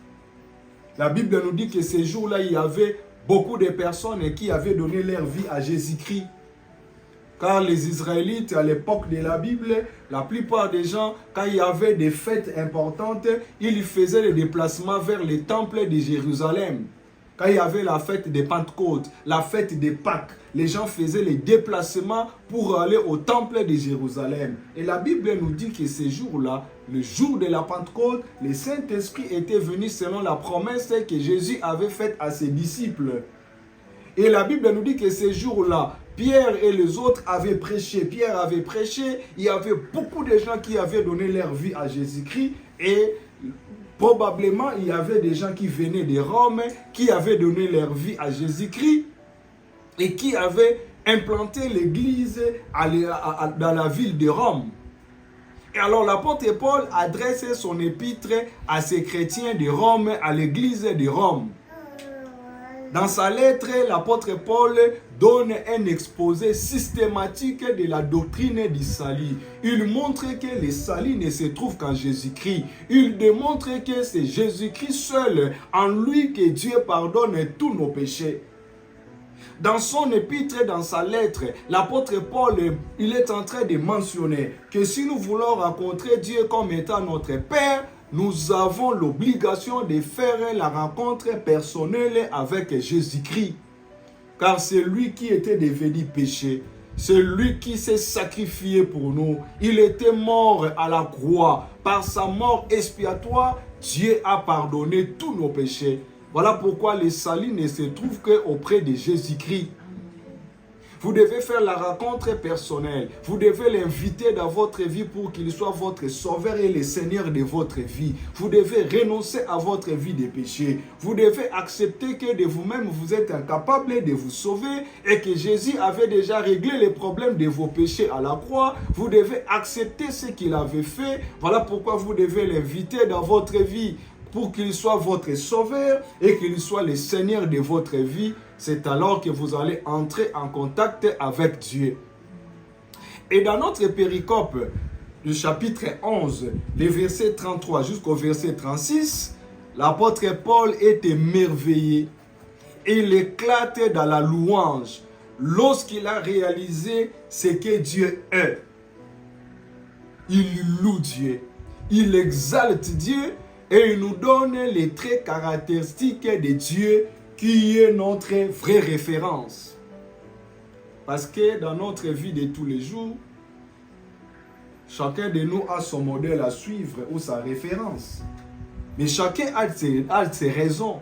La Bible nous dit que ces jours-là, il y avait beaucoup de personnes qui avaient donné leur vie à Jésus-Christ. Car les Israélites, à l'époque de la Bible, la plupart des gens, quand il y avait des fêtes importantes, ils faisaient le déplacement vers le temple de Jérusalem. Quand il y avait la fête de Pentecôte, la fête de Pâques, les gens faisaient les déplacements pour aller au temple de Jérusalem. Et la Bible nous dit que ces jours-là, le jour de la Pentecôte, le Saint-Esprit était venu selon la promesse que Jésus avait faite à ses disciples. Et la Bible nous dit que ces jours-là, Pierre et les autres avaient prêché. Pierre avait prêché, il y avait beaucoup de gens qui avaient donné leur vie à Jésus-Christ et probablement, il y avait des gens qui venaient de Rome, qui avaient donné leur vie à Jésus-Christ et qui avaient implanté l'église dans la ville de Rome. Et alors l'apôtre Paul adresse son épître à ces chrétiens de Rome, à l'église de Rome. Dans sa lettre, l'apôtre Paul donne un exposé systématique de la doctrine du salut. Il montre que le salut ne se trouve qu'en Jésus-Christ. Il démontre que c'est Jésus-Christ seul, en lui, que Dieu pardonne tous nos péchés. Dans son épître, dans sa lettre, l'apôtre Paul, il est en train de mentionner que si nous voulons rencontrer Dieu comme étant notre Père, nous avons l'obligation de faire la rencontre personnelle avec Jésus-Christ. Car c'est lui qui était devenu péché. C'est lui qui s'est sacrifié pour nous. Il était mort à la croix. Par sa mort expiatoire, Dieu a pardonné tous nos péchés. Voilà pourquoi le salut ne se trouve qu'auprès de Jésus-Christ. Vous devez faire la rencontre personnelle. Vous devez l'inviter dans votre vie pour qu'il soit votre sauveur et le Seigneur de votre vie. Vous devez renoncer à votre vie de péché. Vous devez accepter que de vous-même, vous êtes incapable de vous sauver et que Jésus avait déjà réglé les problèmes de vos péchés à la croix. Vous devez accepter ce qu'il avait fait. Voilà pourquoi vous devez l'inviter dans votre vie pour qu'il soit votre sauveur et qu'il soit le Seigneur de votre vie. C'est alors que vous allez entrer en contact avec Dieu. Et dans notre péricope du chapitre 11, les versets 33 jusqu'au verset 36, l'apôtre Paul est émerveillé. Il éclate dans la louange lorsqu'il a réalisé ce que Dieu est. Il loue Dieu, il exalte Dieu et il nous donne les traits caractéristiques de Dieu qui est notre vraie référence. Parce que dans notre vie de tous les jours, chacun de nous a son modèle à suivre ou sa référence. Mais chacun a ses raisons.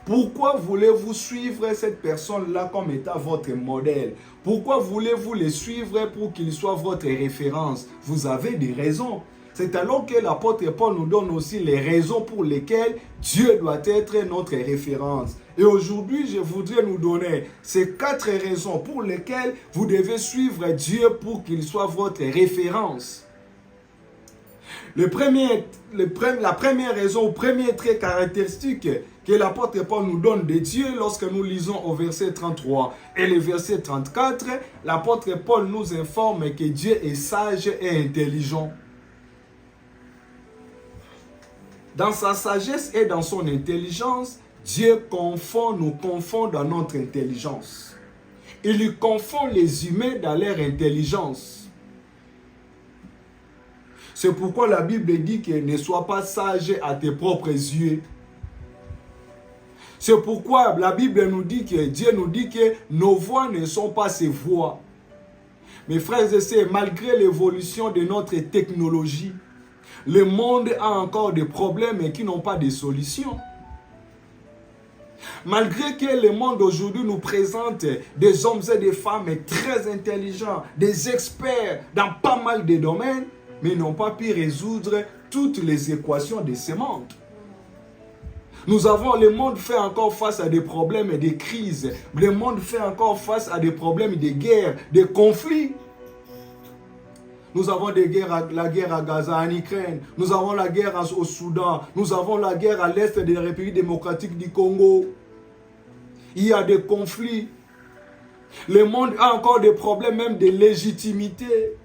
Pourquoi voulez-vous suivre cette personne-là comme étant votre modèle? Pourquoi voulez-vous le suivre pour qu'il soit votre référence? Vous avez des raisons. C'est alors que l'apôtre Paul nous donne aussi les raisons pour lesquelles Dieu doit être notre référence. Et aujourd'hui, je voudrais nous donner ces 4 raisons pour lesquelles vous devez suivre Dieu pour qu'il soit votre référence. La première raison, ou premier trait caractéristique que l'apôtre Paul nous donne de Dieu lorsque nous lisons au verset 33 et le verset 34, l'apôtre Paul nous informe que Dieu est sage et intelligent. Dans sa sagesse et dans son intelligence, Dieu nous confond dans notre intelligence. Il lui confond les humains dans leur intelligence. C'est pourquoi la Bible dit que ne sois pas sage à tes propres yeux. C'est pourquoi la Bible nous dit que Dieu nous dit que nos voix ne sont pas ses voix. Mes frères et sœurs, malgré l'évolution de notre technologie, le monde a encore des problèmes qui n'ont pas de solution. Malgré que le monde aujourd'hui nous présente des hommes et des femmes très intelligents, des experts dans pas mal de domaines, mais n'ont pas pu résoudre toutes les équations de ce monde. Le monde fait encore face à des problèmes et des crises. Le monde fait encore face à des problèmes de guerre, de conflits. Nous avons la guerre à Gaza, en Ukraine. Nous avons la guerre au Soudan. Nous avons la guerre à l'est de la République démocratique du Congo. Il y a des conflits. Le monde a encore des problèmes même de légitimité.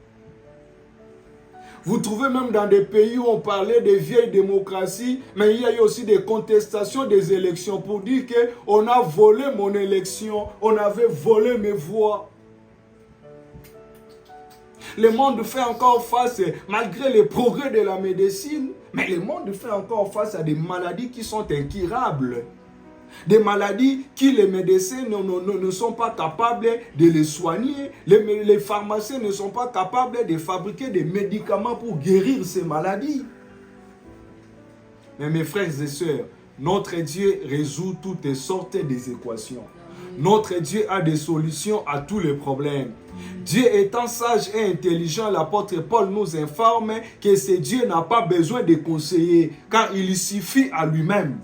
Vous trouvez même dans des pays où on parlait de vieilles démocraties, mais il y a eu aussi des contestations des élections pour dire qu'on a volé mon élection, on avait volé mes voix. Le monde fait encore face, malgré les progrès de la médecine, mais le monde fait encore face à des maladies qui sont incurables. Des maladies que les médecins ne sont pas capables de les soigner. Les pharmaciens ne sont pas capables de fabriquer des médicaments pour guérir ces maladies. Mais mes frères et sœurs, notre Dieu résout toutes sortes des équations. Notre Dieu a des solutions à tous les problèmes. Dieu étant sage et intelligent, l'apôtre Paul nous informe que ce Dieu n'a pas besoin de conseiller, car il suffit à lui-même.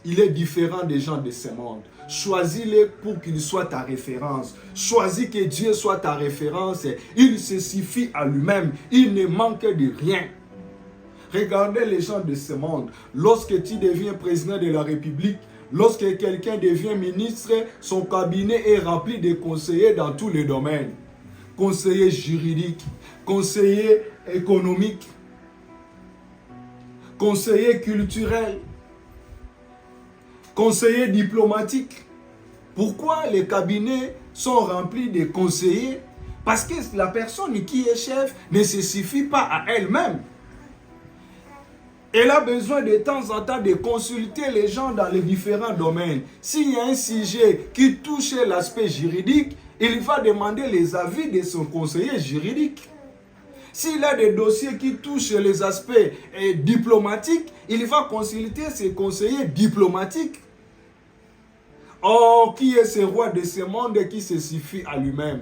Il est différent des gens de ce monde. Choisis-le pour qu'il soit ta référence. Choisis que Dieu soit ta référence. Il se suffit à lui-même. Il ne manque de rien. Regardez les gens de ce monde. Lorsque tu deviens président de la République, Lorsque quelqu'un devient ministre, son cabinet est rempli de conseillers dans tous les domaines. Conseiller juridique, conseiller économique, conseiller culturel, conseiller diplomatique. Pourquoi les cabinets sont remplis de conseillers? Parce que la personne qui est chef ne se suffit pas à elle-même. Elle a besoin de temps en temps de consulter les gens dans les différents domaines. S'il y a un sujet qui touche l'aspect juridique, il va demander les avis de son conseiller juridique. S'il a des dossiers qui touchent les aspects diplomatiques, il va consulter ses conseillers diplomatiques. Or, qui est ce roi de ce monde qui se suffit à lui-même?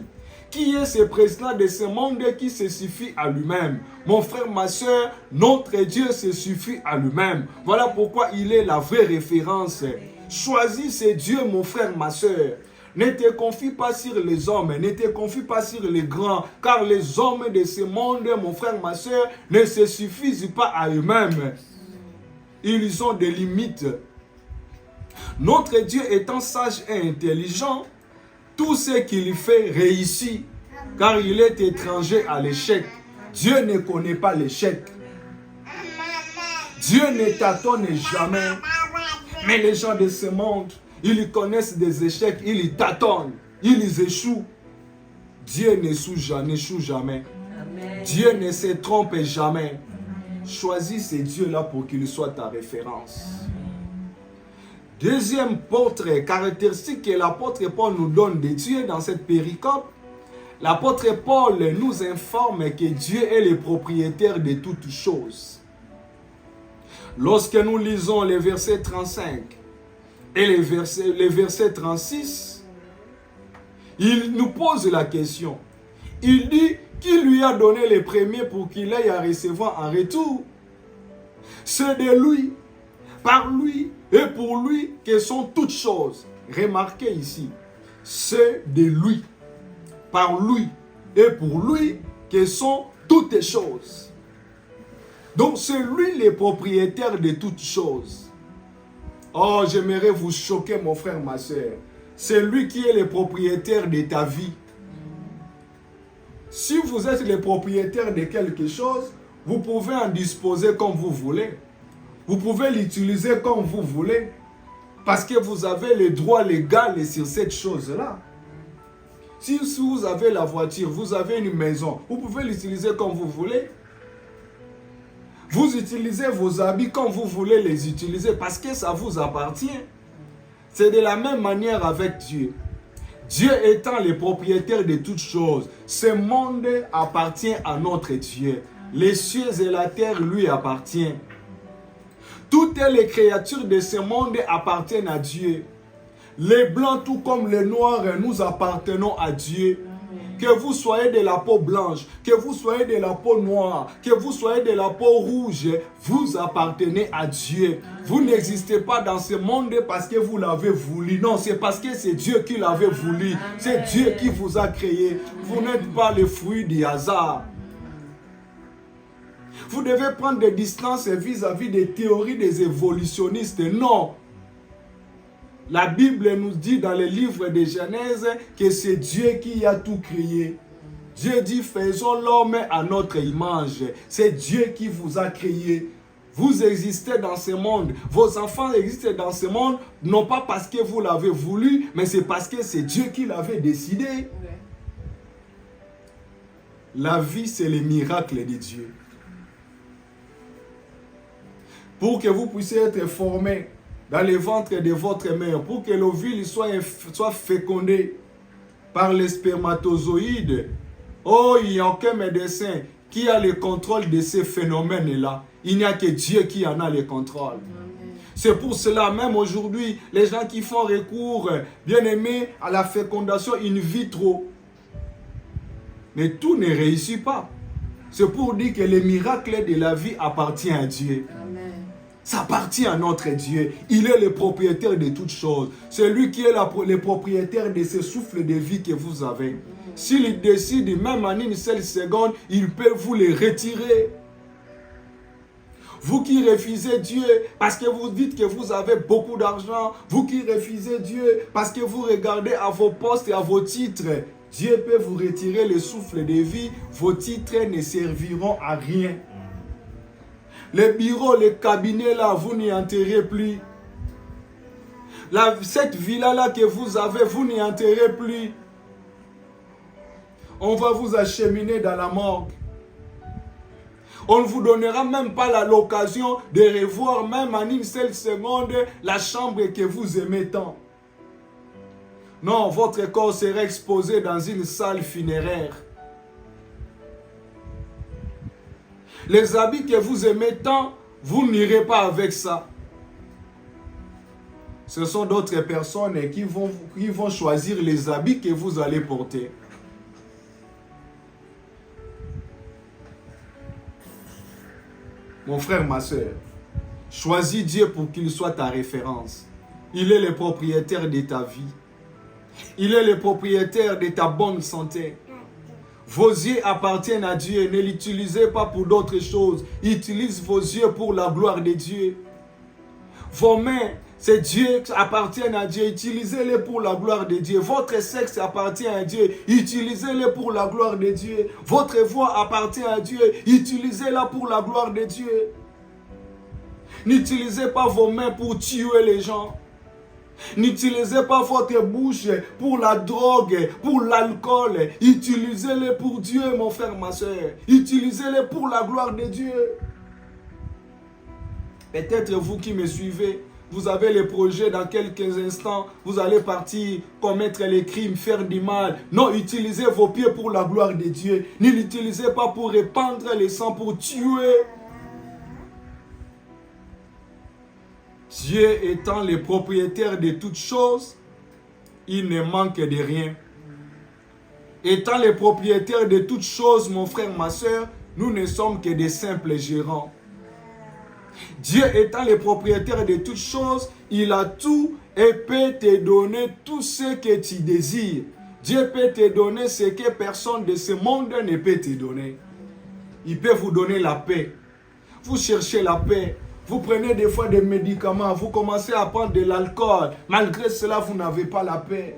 Qui est ce président de ce monde qui se suffit à lui-même? Mon frère, ma soeur, notre Dieu se suffit à lui-même. Voilà pourquoi il est la vraie référence. Choisis ce Dieu, mon frère, ma soeur. Ne te confie pas sur les hommes, ne te confie pas sur les grands, car les hommes de ce monde, mon frère, ma soeur, ne se suffisent pas à eux-mêmes. Ils ont des limites. Notre Dieu étant sage et intelligent, tout ce qu'il fait réussit, car il est étranger à l'échec. Dieu ne connaît pas l'échec. Dieu ne tâtonne jamais. Mais les gens de ce monde, ils connaissent des échecs, ils tâtonnent, ils échouent. Dieu n'échoue jamais. Amen. Dieu ne se trompe jamais. Choisis ce Dieu-là pour qu'il soit ta référence. Deuxième caractéristique que l'apôtre Paul nous donne de Dieu dans cette péricope, l'apôtre Paul nous informe que Dieu est le propriétaire de toutes choses. Lorsque nous lisons les versets 35 et les versets 36, il nous pose la question. Il dit qui lui a donné les premiers pour qu'il aille à recevoir en retour. C'est de lui, par lui et pour lui que sont toutes choses. Remarquez ici, c'est de lui, par lui et pour lui que sont toutes choses. Donc c'est lui le propriétaire de toutes choses. Oh, j'aimerais vous choquer, mon frère, ma soeur. C'est lui qui est le propriétaire de ta vie. Si vous êtes le propriétaire de quelque chose, vous pouvez en disposer comme vous voulez. Vous pouvez l'utiliser comme vous voulez. Parce que vous avez le droit légal sur cette chose-là. Si vous avez la voiture, vous avez une maison, vous pouvez l'utiliser comme vous voulez. Vous utilisez vos habits comme vous voulez les utiliser parce que ça vous appartient. C'est de la même manière avec Dieu. Dieu étant le propriétaire de toutes choses, ce monde appartient à notre Dieu. Les cieux et la terre lui appartiennent. Toutes les créatures de ce monde appartiennent à Dieu. Les blancs tout comme les noirs, nous appartenons à Dieu. Que vous soyez de la peau blanche, que vous soyez de la peau noire, que vous soyez de la peau rouge, vous appartenez à Dieu. Vous n'existez pas dans ce monde parce que vous l'avez voulu. Non, c'est parce que c'est Dieu qui l'avait voulu. C'est Dieu qui vous a créé. Vous n'êtes pas le fruit du hasard. Vous devez prendre des distances vis-à-vis des théories des évolutionnistes. Non. La Bible nous dit dans le livre de Genèse que c'est Dieu qui a tout créé. Dieu dit faisons l'homme à notre image. C'est Dieu qui vous a créé. Vous existez dans ce monde. Vos enfants existent dans ce monde, non pas parce que vous l'avez voulu, mais c'est parce que c'est Dieu qui l'avait décidé. La vie, c'est le miracle de Dieu. Pour que vous puissiez être formés dans le ventre de votre mère, pour que l'ovule soit fécondé par les spermatozoïdes. Oh, il n'y a aucun médecin qui a le contrôle de ces phénomènes-là. Il n'y a que Dieu qui en a le contrôle. C'est pour cela, même aujourd'hui, les gens qui font recours, bien aimé, à la fécondation in vitro. Mais tout ne réussit pas. C'est pour dire que le miracle de la vie appartient à Dieu. Amen. Ça appartient à notre Dieu. Il est le propriétaire de toutes choses. C'est lui qui est le propriétaire de ce souffle de vie que vous avez. S'il décide, même en une seule seconde, il peut vous les retirer. Vous qui refusez Dieu parce que vous dites que vous avez beaucoup d'argent. Vous qui refusez Dieu parce que vous regardez à vos postes et à vos titres. Dieu peut vous retirer le souffle de vie. Vos titres ne serviront à rien. Les bureaux, les cabinets là, vous n'y entrerez plus. Cette villa-là que vous avez, vous n'y entrerez plus. On va vous acheminer dans la morgue. On ne vous donnera même pas l'occasion de revoir même en une seule seconde la chambre que vous aimez tant. Non, votre corps sera exposé dans une salle funéraire. Les habits que vous aimez tant, vous n'irez pas avec ça. Ce sont d'autres personnes qui vont choisir les habits que vous allez porter. Mon frère, ma soeur, choisis Dieu pour qu'il soit ta référence. Il est le propriétaire de ta vie. Il est le propriétaire de ta bonne santé. Vos yeux appartiennent à Dieu. Ne l'utilisez pas pour d'autres choses. Utilisez vos yeux pour la gloire de Dieu. Vos mains, c'est Dieu qui appartiennent à Dieu. Utilisez-les pour la gloire de Dieu. Votre sexe appartient à Dieu. Utilisez-les pour la gloire de Dieu. Votre voix appartient à Dieu. Utilisez-la pour la gloire de Dieu. N'utilisez pas vos mains pour tuer les gens. N'utilisez pas votre bouche pour la drogue, pour l'alcool. Utilisez-les pour Dieu, mon frère, ma soeur. Utilisez-les pour la gloire de Dieu. Peut-être vous qui me suivez, vous avez les projets dans quelques instants, vous allez partir commettre les crimes, faire du mal. Non, utilisez vos pieds pour la gloire de Dieu. Ne l'utilisez pas pour répandre le sang, pour tuer. Dieu étant le propriétaire de toutes choses, il ne manque de rien. Étant le propriétaire de toutes choses, mon frère, ma soeur, nous ne sommes que des simples gérants. Dieu étant le propriétaire de toutes choses, il a tout et peut te donner tout ce que tu désires. Dieu peut te donner ce que personne de ce monde ne peut te donner. Il peut vous donner la paix. Vous cherchez la paix. Vous prenez des fois des médicaments, vous commencez à prendre de l'alcool. Malgré cela, vous n'avez pas la paix.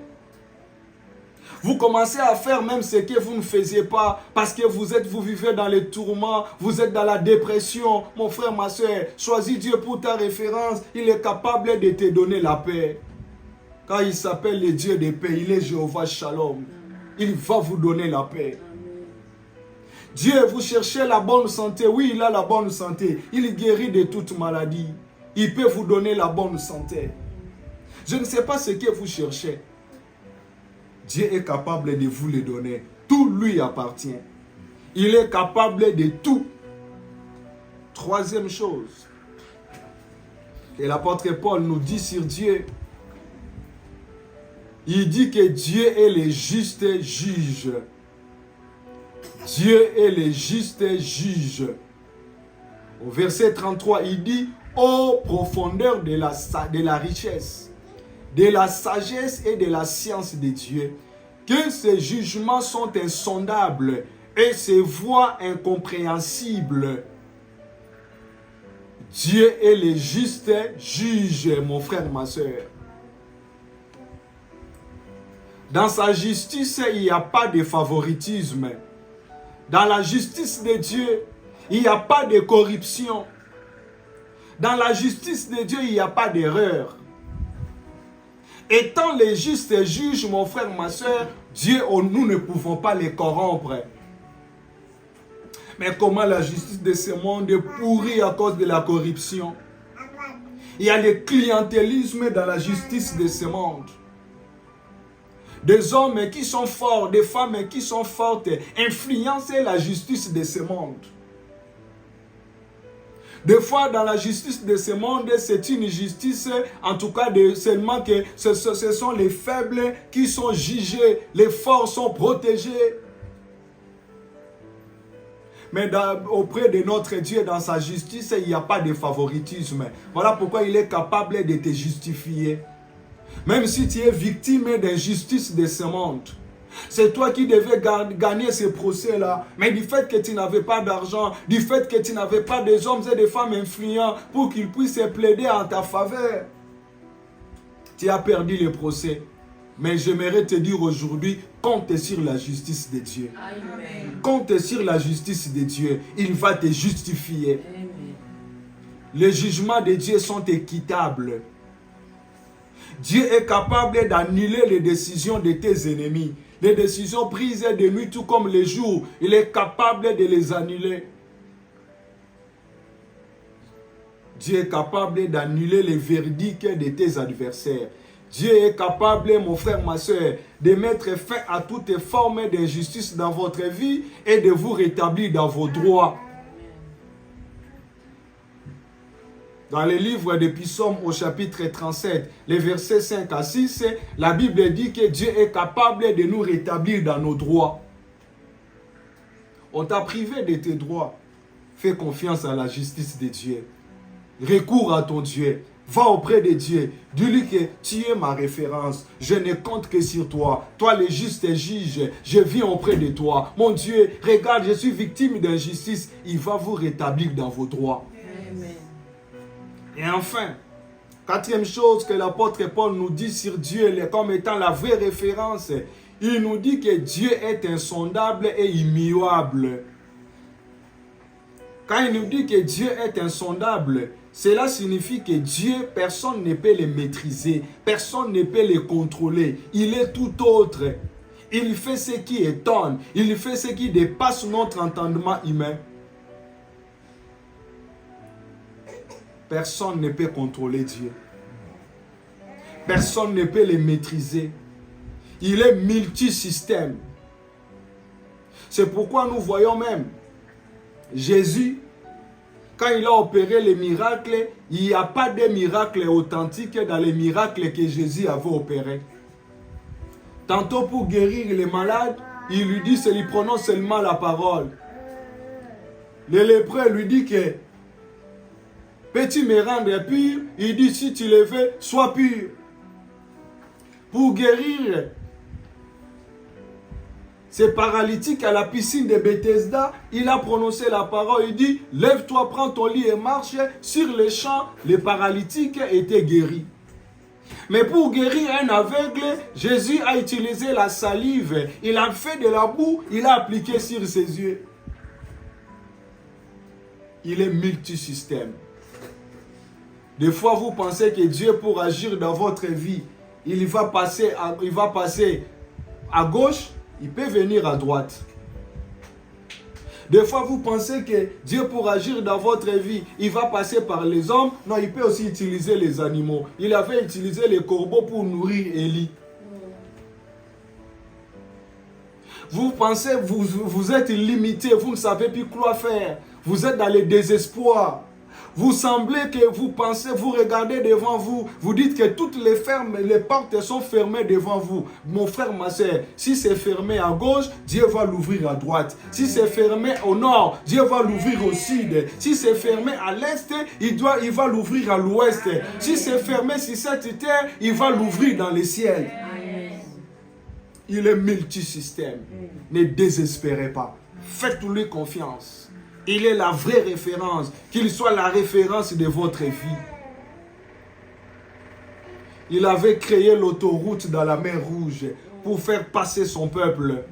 Vous commencez à faire même ce que vous ne faisiez pas parce que vous vivez dans les tourments, vous êtes dans la dépression. Mon frère, ma soeur, choisis Dieu pour ta référence. Il est capable de te donner la paix. Quand il s'appelle le Dieu de paix, il est Jéhovah Shalom. Il va vous donner la paix. Dieu, vous cherchez la bonne santé. Oui, il a la bonne santé. Il guérit de toute maladie. Il peut vous donner la bonne santé. Je ne sais pas ce que vous cherchez. Dieu est capable de vous le donner. Tout lui appartient. Il est capable de tout. Troisième chose que l'apôtre Paul nous dit sur Dieu. Il dit que Dieu est le juste juge. Dieu est le juste juge. Au verset 33, il dit « Ô profondeur de la richesse, de la sagesse et de la science de Dieu, que ses jugements sont insondables et ses voies incompréhensibles. » Dieu est le juste juge, mon frère, ma soeur. Dans sa justice, il n'y a pas de favoritisme. Dans la justice de Dieu, il n'y a pas de corruption. Dans la justice de Dieu, il n'y a pas d'erreur. Étant les justes juges, mon frère, ma soeur, Dieu, nous ne pouvons pas les corrompre. Mais comment la justice de ce monde est pourrie à cause de la corruption? Il y a le clientélisme dans la justice de ce monde. Des hommes qui sont forts, des femmes qui sont fortes, influencent la justice de ce monde. Des fois, dans la justice de ce monde, c'est une justice, en tout cas, seulement que ce sont les faibles qui sont jugés, les forts sont protégés. Mais auprès de notre Dieu, dans sa justice, il n'y a pas de favoritisme. Voilà pourquoi il est capable de te justifier. Même si tu es victime d'injustice de ce monde, C'est toi qui devais gagner ces procès-là. Mais du fait que tu n'avais pas d'argent, du fait que tu n'avais pas des hommes et des femmes influents pour qu'ils puissent plaider en ta faveur, tu as perdu le procès. Mais j'aimerais te dire aujourd'hui, compte sur la justice de Dieu. Amen. Compte sur la justice de Dieu. Il va te justifier. Amen. Les jugements de Dieu sont équitables. Dieu est capable d'annuler les décisions de tes ennemis. Les décisions prises de nuit, tout comme les jours, il est capable de les annuler. Dieu est capable d'annuler les verdicts de tes adversaires. Dieu est capable, mon frère, ma soeur, de mettre fin à toute forme d'injustice dans votre vie et de vous rétablir dans vos droits. Dans le livre des Psaumes au chapitre 37, les versets 5 à 6, la Bible dit que Dieu est capable de nous rétablir dans nos droits. On t'a privé de tes droits. Fais confiance à la justice de Dieu. Recours à ton Dieu. Va auprès de Dieu. Dis-lui que tu es ma référence. Je ne compte que sur toi. Toi, le juste juge, je viens auprès de toi. Mon Dieu, regarde, je suis victime d'injustice. Il va vous rétablir dans vos droits. Amen. Et enfin, quatrième chose que l'apôtre Paul nous dit sur Dieu comme étant la vraie référence, il nous dit que Dieu est insondable et immuable. Quand il nous dit que Dieu est insondable, cela signifie que Dieu, personne ne peut le maîtriser, personne ne peut le contrôler. Il est tout autre. Il fait ce qui étonne, il fait ce qui dépasse notre entendement humain. Personne ne peut contrôler Dieu. Personne ne peut le maîtriser. Il est multisystème. C'est pourquoi nous voyons même Jésus, quand il a opéré les miracles, il n'y a pas de miracles authentiques dans les miracles que Jésus avait opérés. Tantôt pour guérir les malades, il lui dit, c'est lui prononce seulement la parole. Le lépreux lui dit que peux-tu me rendre pur? Il dit, si tu le veux, sois pur. Pour guérir ces paralytiques à la piscine de Bethesda, il a prononcé la parole, il dit, lève-toi, prends ton lit et marche. Sur les champs, les paralytiques étaient guéris. Mais pour guérir un aveugle, Jésus a utilisé la salive. Il a fait de la boue, il a appliqué sur ses yeux. Il est multisystème. Des fois, vous pensez que Dieu, pour agir dans votre vie, il va passer à gauche, il peut venir à droite. Des fois, vous pensez que Dieu, pour agir dans votre vie, il va passer par les hommes. Non, il peut aussi utiliser les animaux. Il avait utilisé les corbeaux pour nourrir Élie. Vous pensez, vous êtes limité, vous ne savez plus quoi faire. Vous êtes dans le désespoir. Vous semblez que vous pensez, vous regardez devant vous, vous dites que toutes les portes sont fermées devant vous. Mon frère, ma soeur, si c'est fermé à gauche, Dieu va l'ouvrir à droite. Si c'est fermé au nord, Dieu va l'ouvrir au sud. Si c'est fermé à l'est, il va l'ouvrir à l'ouest. Si c'est fermé sur cette terre, il va l'ouvrir dans les ciels. Il est multisystème. Ne désespérez pas. Faites-lui confiance. Il est la vraie référence, qu'il soit la référence de votre vie. Il avait créé l'autoroute dans la mer Rouge pour faire passer son peuple.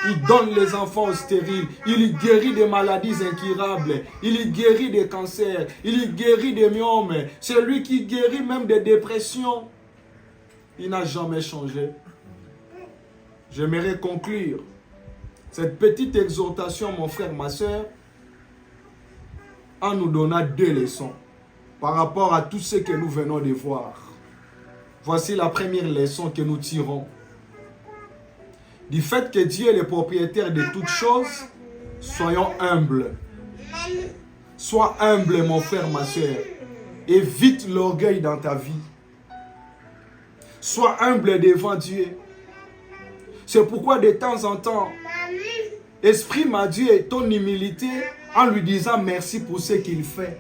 Il donne les enfants aux stériles, il guérit des maladies incurables, il guérit des cancers, il guérit des myomes. C'est lui qui guérit même des dépressions. Il n'a jamais changé. J'aimerais conclure cette petite exhortation, mon frère, ma soeur, en nous donnant 2 leçons par rapport à tout ce que nous venons de voir. Voici la première leçon que nous tirons. Du fait que Dieu est le propriétaire de toutes choses, soyons humbles. Sois humble, mon frère, ma soeur. Évite l'orgueil dans ta vie. Sois humble devant Dieu. C'est pourquoi de temps en temps, exprime à Dieu ton humilité en lui disant merci pour ce qu'il fait.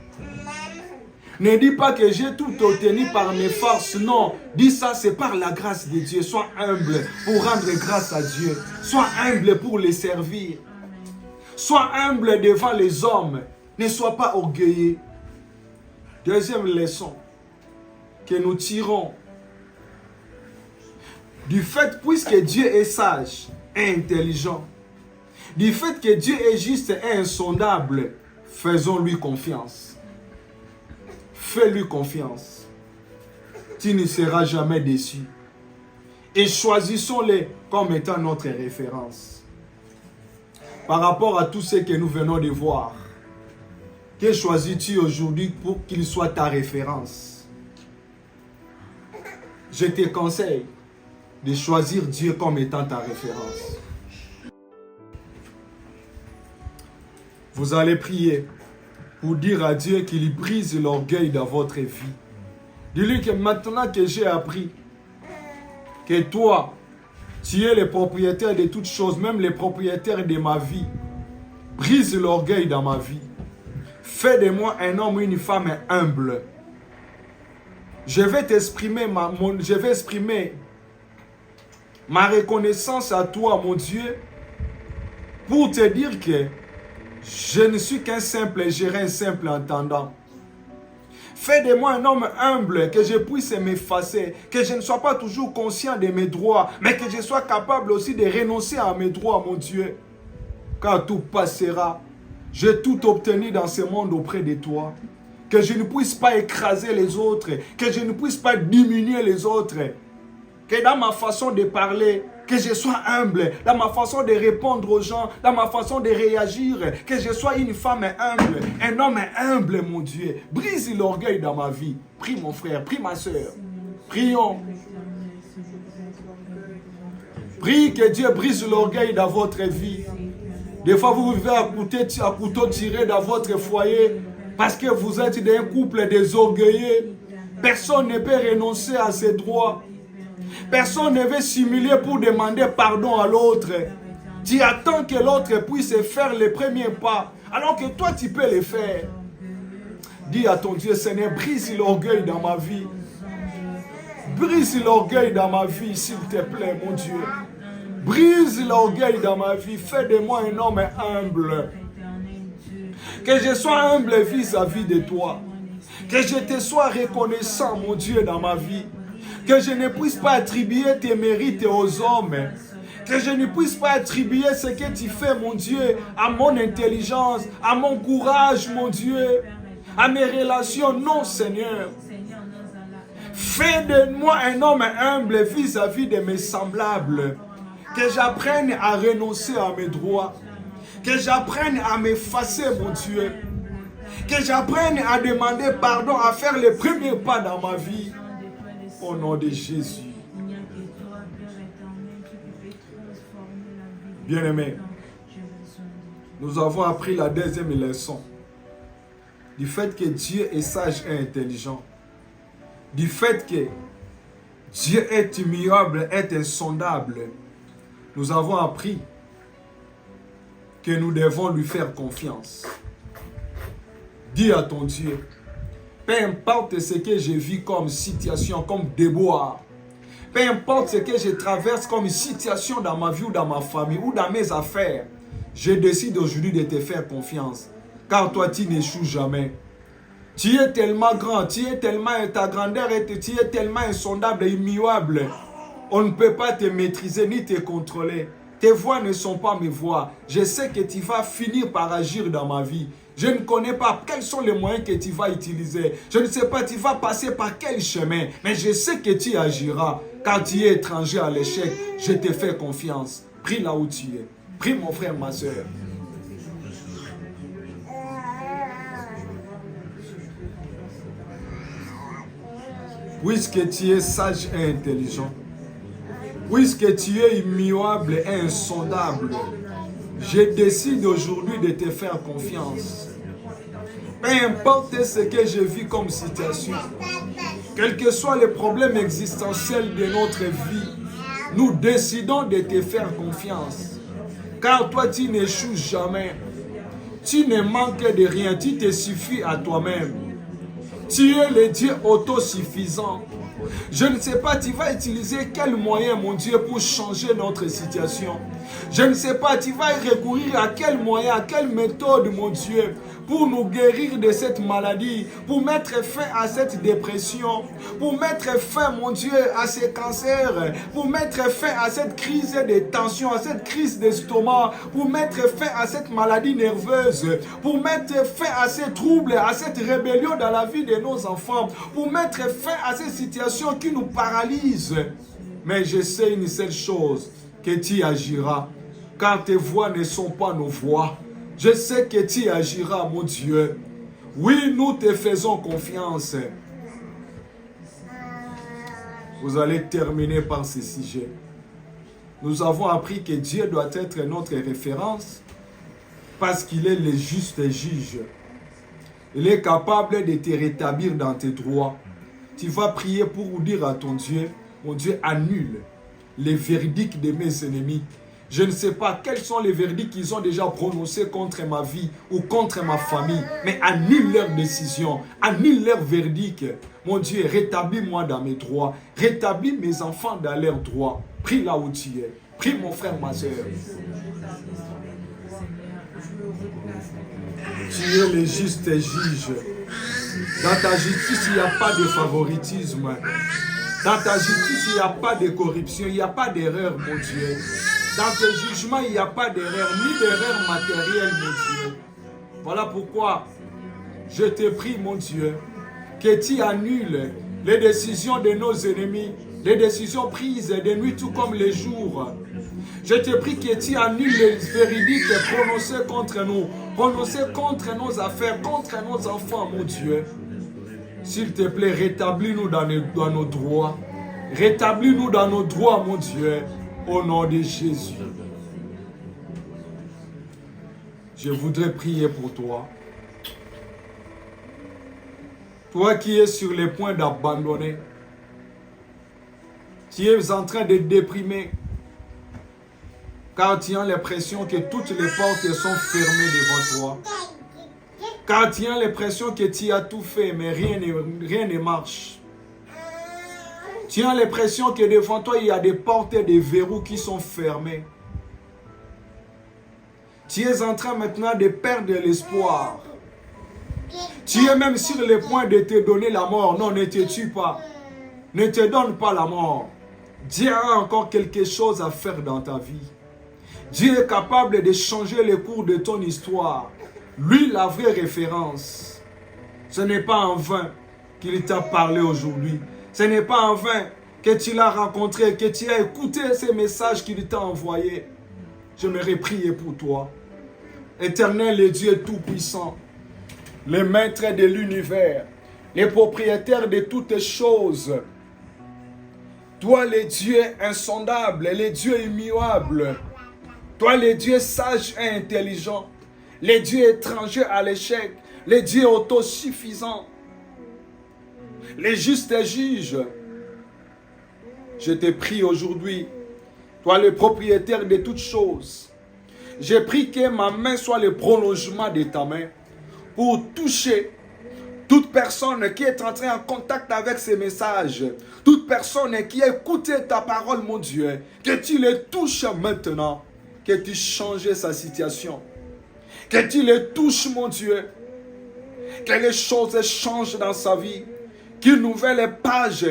Ne dis pas que j'ai tout obtenu par mes forces. Non, dis ça, c'est par la grâce de Dieu. Sois humble pour rendre grâce à Dieu. Sois humble pour les servir. Sois humble devant les hommes. Ne sois pas orgueilleux. Deuxième leçon que nous tirons du fait, puisque Dieu est sage et intelligent, du fait que Dieu est juste et insondable, faisons-lui confiance. Fais-lui confiance. Tu ne seras jamais déçu. Et choisissons-les comme étant notre référence. Par rapport à tout ce que nous venons de voir, que choisis-tu aujourd'hui pour qu'il soit ta référence? Je te conseille de choisir Dieu comme étant ta référence. Vous allez prier pour dire à Dieu qu'il brise l'orgueil dans votre vie. Dis-lui que maintenant que j'ai appris que toi, tu es le propriétaire de toutes choses, même le propriétaire de ma vie, brise l'orgueil dans ma vie. Fais de moi un homme ou une femme humble. Je vais exprimer ma reconnaissance à toi, mon Dieu, pour te dire que je ne suis qu'un simple gérant, un simple entendant. Fais de moi un homme humble, que je puisse m'effacer, que je ne sois pas toujours conscient de mes droits, mais que je sois capable aussi de renoncer à mes droits, mon Dieu. Car tout passera. J'ai tout obtenu dans ce monde auprès de toi. Que je ne puisse pas écraser les autres, que je ne puisse pas diminuer les autres. Que dans ma façon de parler, que je sois humble, dans ma façon de répondre aux gens, dans ma façon de réagir, que je sois une femme humble, un homme humble, mon Dieu. Brise l'orgueil dans ma vie. Prie mon frère, prie ma soeur. Prions. Prie que Dieu brise l'orgueil dans votre vie. Des fois, vous vivez à couteau tiré dans votre foyer parce que vous êtes d'un couple désorgueillé. Personne ne peut renoncer à ses droits. Personne ne veut s'humilier pour demander pardon à l'autre. Tu attends que l'autre puisse faire les premiers pas, alors que toi tu peux les faire. Dis à ton Dieu, Seigneur, brise l'orgueil dans ma vie. Brise l'orgueil dans ma vie, s'il te plaît, mon Dieu. Brise l'orgueil dans ma vie. Fais de moi un homme humble. Que je sois humble vis-à-vis de toi. Que je te sois reconnaissant, mon Dieu, dans ma vie. Que je ne puisse pas attribuer tes mérites aux hommes. Que je ne puisse pas attribuer ce que tu fais, mon Dieu, à mon intelligence, à mon courage, mon Dieu, à mes relations. Non, Seigneur. Fais de moi un homme humble vis-à-vis de mes semblables. Que j'apprenne à renoncer à mes droits. Que j'apprenne à m'effacer, mon Dieu. Que j'apprenne à demander pardon, à faire les premiers pas dans ma vie. Au nom de Jésus. Bien-aimés, nous avons appris la deuxième leçon. Du fait que Dieu est sage et intelligent. Du fait que Dieu est immuable, est insondable. Nous avons appris que nous devons lui faire confiance. Dis à ton Dieu, peu importe ce que je vis comme situation, comme déboire, peu importe ce que je traverse comme situation dans ma vie ou dans ma famille ou dans mes affaires, je décide aujourd'hui de te faire confiance. Car toi, tu n'échoues jamais. Tu es tellement grand, tu es tellement, ta grandeur tu es tellement insondable et immuable. On ne peut pas te maîtriser ni te contrôler. Tes voix ne sont pas mes voix. Je sais que tu vas finir par agir dans ma vie. Je ne connais pas quels sont les moyens que tu vas utiliser. Je ne sais pas tu vas passer par quel chemin. Mais je sais que tu agiras. Car tu es étranger à l'échec, je te fais confiance. Prie là où tu es. Prie mon frère, ma soeur. Puisque tu es sage et intelligent, puisque tu es immuable et insondable, je décide aujourd'hui de te faire confiance. Peu importe ce que je vis comme situation, quels que soient les problèmes existentiels de notre vie, nous décidons de te faire confiance. Car toi, tu n'échoues jamais. Tu ne manques de rien, tu te suffis à toi-même. Tu es le Dieu autosuffisant. Je ne sais pas, tu vas utiliser quel moyen, mon Dieu, pour changer notre situation. Je ne sais pas, tu vas recourir à quel moyen, à quelle méthode, mon Dieu, pour nous guérir de cette maladie, pour mettre fin à cette dépression, pour mettre fin, mon Dieu, à ces cancers, pour mettre fin à cette crise de tension, à cette crise d'estomac, pour mettre fin à cette maladie nerveuse, pour mettre fin à ces troubles, à cette rébellion dans la vie de nos enfants, pour mettre fin à ces situations qui nous paralysent. Mais je sais une seule chose, que tu agiras, car tes voix ne sont pas nos voix. Je sais que tu agiras, mon Dieu. Oui, nous te faisons confiance. Vous allez terminer par ce sujet. Nous avons appris que Dieu doit être notre référence parce qu'il est le juste juge. Il est capable de te rétablir dans tes droits. Tu vas prier pour dire à ton Dieu, mon Dieu, annule les verdicts de mes ennemis. Je ne sais pas quels sont les verdicts qu'ils ont déjà prononcés contre ma vie ou contre ma famille, mais annule leurs décisions, annule leurs verdicts. Mon Dieu, rétablis-moi dans mes droits, rétablis mes enfants dans leurs droits. Prie là où tu es, prie mon frère, ma soeur. Tu es le juste juge. Dans ta justice, il n'y a pas de favoritisme. Dans ta justice, il n'y a pas de corruption, il n'y a pas d'erreur, mon Dieu. Dans tes jugements, il n'y a pas d'erreur, ni d'erreur matérielle, mon Dieu. Voilà pourquoi je te prie, mon Dieu, que tu annules les décisions de nos ennemis, les décisions prises de nuit tout comme les jours. Je te prie que tu annules les véridiques prononcées contre nous, prononcées contre nos affaires, contre nos enfants, mon Dieu. S'il te plaît, rétablis-nous dans nos droits. Rétablis-nous dans nos droits, mon Dieu, au nom de Jésus. Je voudrais prier pour toi. Toi qui es sur le point d'abandonner. Tu es en train de déprimer. Car tu as l'impression que toutes les portes sont fermées devant toi. Car tu as l'impression que tu as tout fait, mais rien ne marche. Tu as l'impression que devant toi, il y a des portes et des verrous qui sont fermés. Tu es en train maintenant de perdre l'espoir. Tu es même sur le point de te donner la mort. Non, ne te tue pas. Ne te donne pas la mort. Dieu a encore quelque chose à faire dans ta vie. Dieu est capable de changer le cours de ton histoire. Lui, la vraie référence. Ce n'est pas en vain qu'il t'a parlé aujourd'hui. Ce n'est pas en vain que tu l'as rencontré, que tu as écouté ces messages qu'il t'a envoyés. J'aimerais prier pour toi. Éternel et Dieu Tout-Puissant, le maître de l'univers, le propriétaire de toutes choses. Toi, le Dieu insondable, le Dieu immuable. Toi, le Dieu sage et intelligent. Les dieux étrangers à l'échec, les dieux autosuffisants, les justes juges. Je te prie aujourd'hui, toi le propriétaire de toutes choses, je prie que ma main soit le prolongement de ta main pour toucher toute personne qui est entrée en contact avec ces messages, toute personne qui a écouté ta parole, mon Dieu, que tu les touches maintenant, que tu changes sa situation. Que tu les touches, mon Dieu. Que les choses changent dans sa vie. Qu'une nouvelle page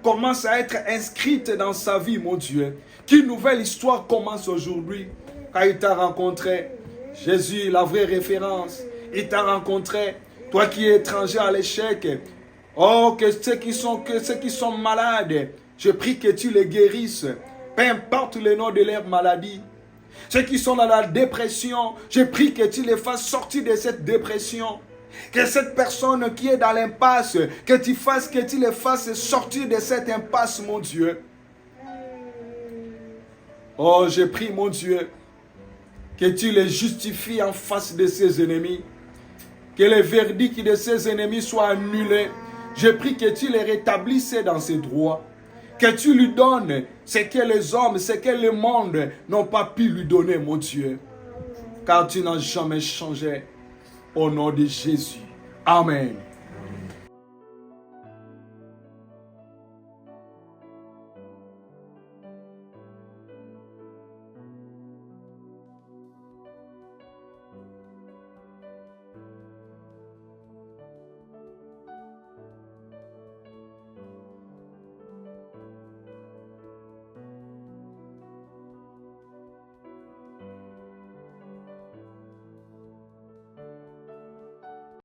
commence à être inscrite dans sa vie, mon Dieu. Qu'une nouvelle histoire commence aujourd'hui. Car il t'a rencontré. Jésus, la vraie référence. Il t'a rencontré. Toi qui es étranger à l'échec. Oh, que ceux qui sont malades, je prie que tu les guérisses. Peu importe le nom de leur maladie. Ceux qui sont dans la dépression, je prie que tu les fasses sortir de cette dépression. Que cette personne qui est dans l'impasse, que tu les fasses sortir de cette impasse, mon Dieu. Oh, je prie, mon Dieu, que tu les justifies en face de ses ennemis. Que les verdicts de ses ennemis soient annulés. Je prie que tu les rétablisses dans ses droits. Que tu lui donnes ce que les hommes, ce que le monde n'ont pas pu lui donner, mon Dieu. Car tu n'as jamais changé. Au nom de Jésus. Amen.